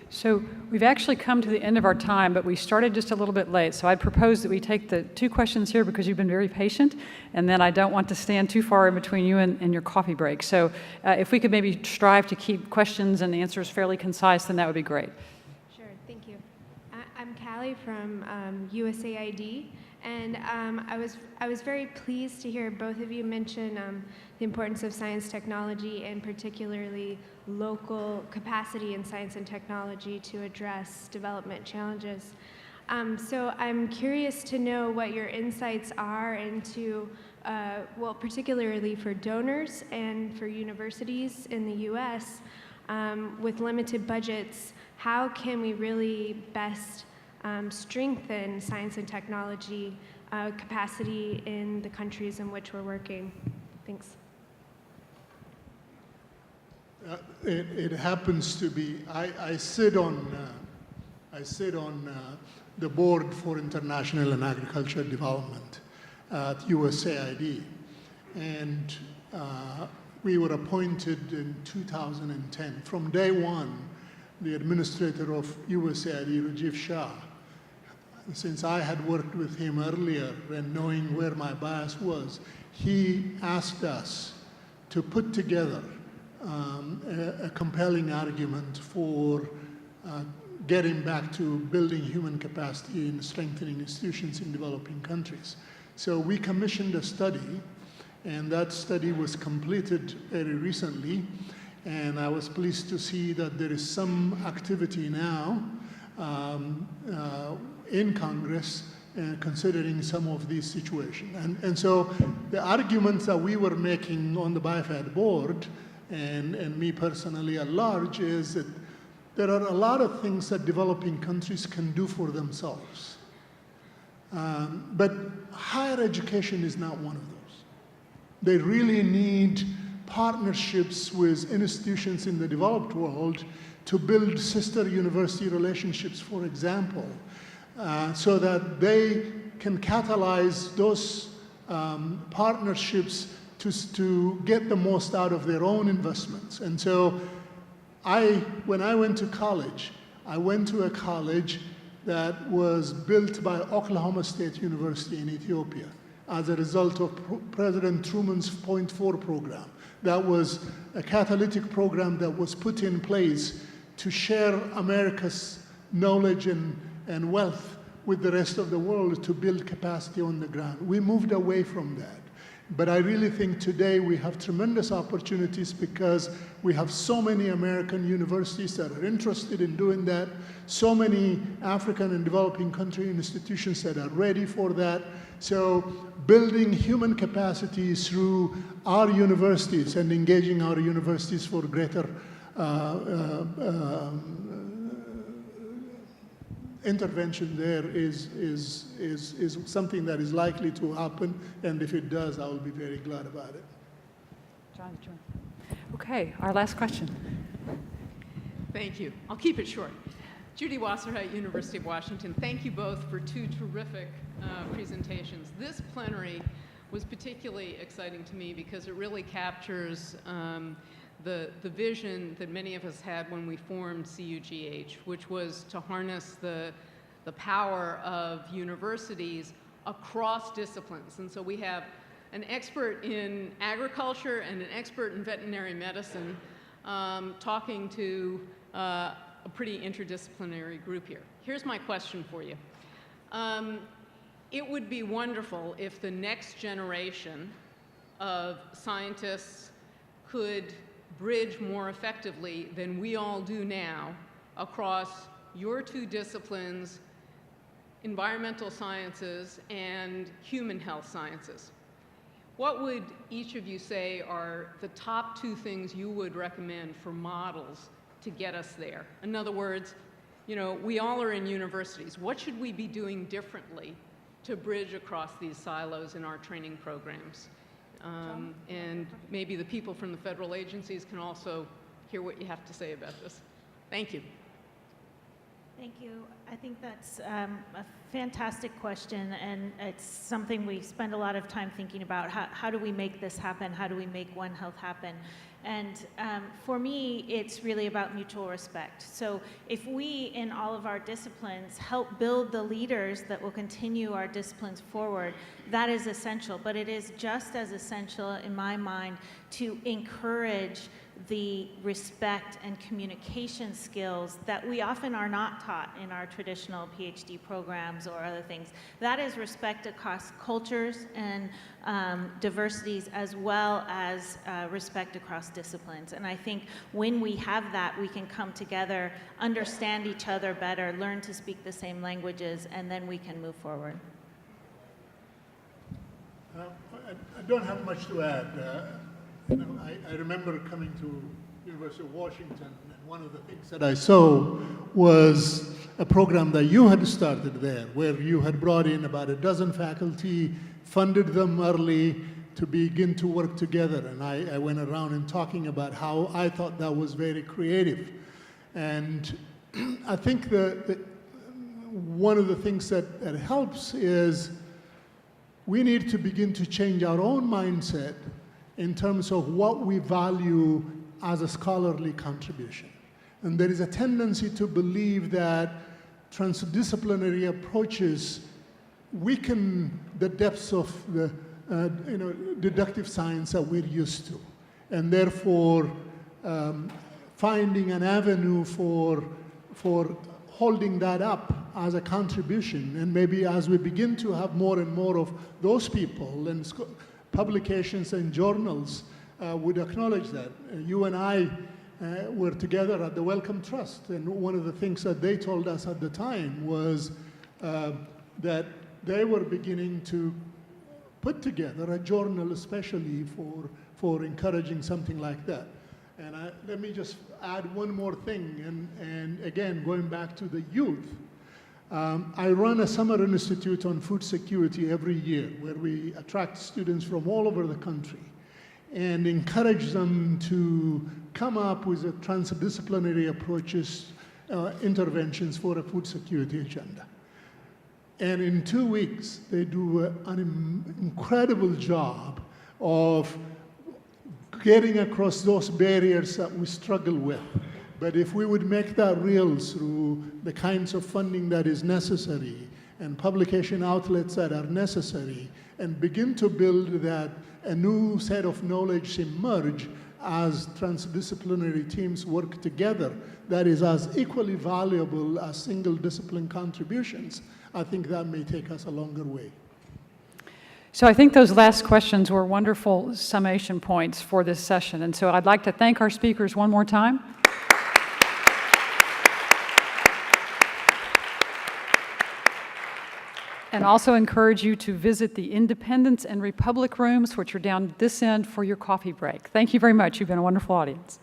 S1: So we've actually come to the end of our time, but we started just a little bit late. So I'd propose that we take the 2 questions here because you've been very patient, and then I don't want to stand too far in between you and your coffee break. So if we could maybe strive to keep questions and answers fairly concise, then that would be great.
S10: Sure, thank you. I'm Callie from USAID, and I was very pleased to hear both of you mention the importance of science technology and particularly local capacity in science and technology to address development challenges. So I'm curious to know what your insights are into, well, particularly for donors and for universities in the US with limited budgets, how can we really best strengthen science and technology capacity in the countries in which we're working? Thanks.
S5: It happens to be, I sit on the board for international and agriculture development at USAID, and we were appointed in 2010. From day one, the administrator of USAID, Rajiv Shah, since I had worked with him earlier and knowing where my bias was, he asked us to put together a compelling argument for getting back to building human capacity and strengthening institutions in developing countries. So we commissioned a study, and that study was completed very recently, and I was pleased to see that there is some activity now in Congress considering some of these situations. And so the arguments that we were making on the BioFed board, and me personally at large, is that there are a lot of things that developing countries can do for themselves. But higher education is not one of those. They really need partnerships with institutions in the developed world to build sister university relationships, for example, so that they can catalyze those partnerships to get the most out of their own investments. And so when I went to college, I went to a college that was built by Oklahoma State University in Ethiopia as a result of President Truman's Point 4 program. That was a catalytic program that was put in place to share America's knowledge and wealth with the rest of the world to build capacity on the ground. We moved away from that. But I really think today we have tremendous opportunities because we have so many American universities that are interested in doing that, so many African and developing country institutions that are ready for that. So building human capacity through our universities and engaging our universities for greater intervention there is something that is likely to happen, and if it does, I will be very glad about it.
S1: John. Okay, our last question.
S11: Thank you. I'll keep it short. Judy Wasserheit, University of Washington. Thank you both for 2 terrific presentations. This plenary was particularly exciting to me because it really captures the vision that many of us had when we formed CUGH, which was to harness the power of universities across disciplines. And so we have an expert in agriculture and an expert in veterinary medicine talking to a pretty interdisciplinary group here. Here's my question for you. It would be wonderful if the next generation of scientists could bridge more effectively than we all do now across your 2 disciplines, environmental sciences and human health sciences. what would each of you say are the top 2 things you would recommend for models to get us there? In other words, you know, we all are in universities. What should we be doing differently to bridge across these silos in our training programs? And maybe the people from the federal agencies can also hear what you have to say about this. Thank you.
S2: Thank you. I think that's a fantastic question, and it's something we spend a lot of time thinking about. How do we make this happen? How do we make One Health happen? And for me, it's really about mutual respect. So if we, in all of our disciplines, help build the leaders that will continue our disciplines forward, that is essential. But it is just as essential, in my mind, to encourage the respect and communication skills that we often are not taught in our traditional PhD programs or other things. That is respect across cultures and diversities, as well as respect across disciplines. And I think when we have that, we can come together, understand each other better, learn to speak the same languages, and then we can move forward.
S5: I don't have much to add. You know, I remember coming to University of Washington, and one of the things that I saw was a program that you had started there, where you had brought in about 12 faculty, funded them early to begin to work together. And I went around and talking about how I thought that was very creative. And I think that one of the things that helps is we need to begin to change our own mindset in terms of what we value as a scholarly contribution. And there is a tendency to believe that transdisciplinary approaches weaken the depths of the deductive science that we're used to. And therefore, finding an avenue for holding that up as a contribution, and maybe as we begin to have more and more of those people and publications and journals would acknowledge that. You and I were together at the Wellcome Trust, and one of the things that they told us at the time was that they were beginning to put together a journal especially for encouraging something like that. And let me just add one more thing, and again, going back to the youth, I run a summer institute on food security every year, where we attract students from all over the country and encourage them to come up with a transdisciplinary approaches, interventions for a food security agenda. And in 2 weeks, they do an incredible job of getting across those barriers that we struggle with. But if we would make that real through the kinds of funding that is necessary and publication outlets that are necessary, and begin to build that a new set of knowledge emerge as transdisciplinary teams work together, that is as equally valuable as single discipline contributions, I think that may take us a longer way.
S1: So I think those last questions were wonderful summation points for this session. And so I'd like to thank our speakers one more time. And also encourage you to visit the Independence and Republic rooms, which are down this end, for your coffee break. Thank you very much. You've been a wonderful audience.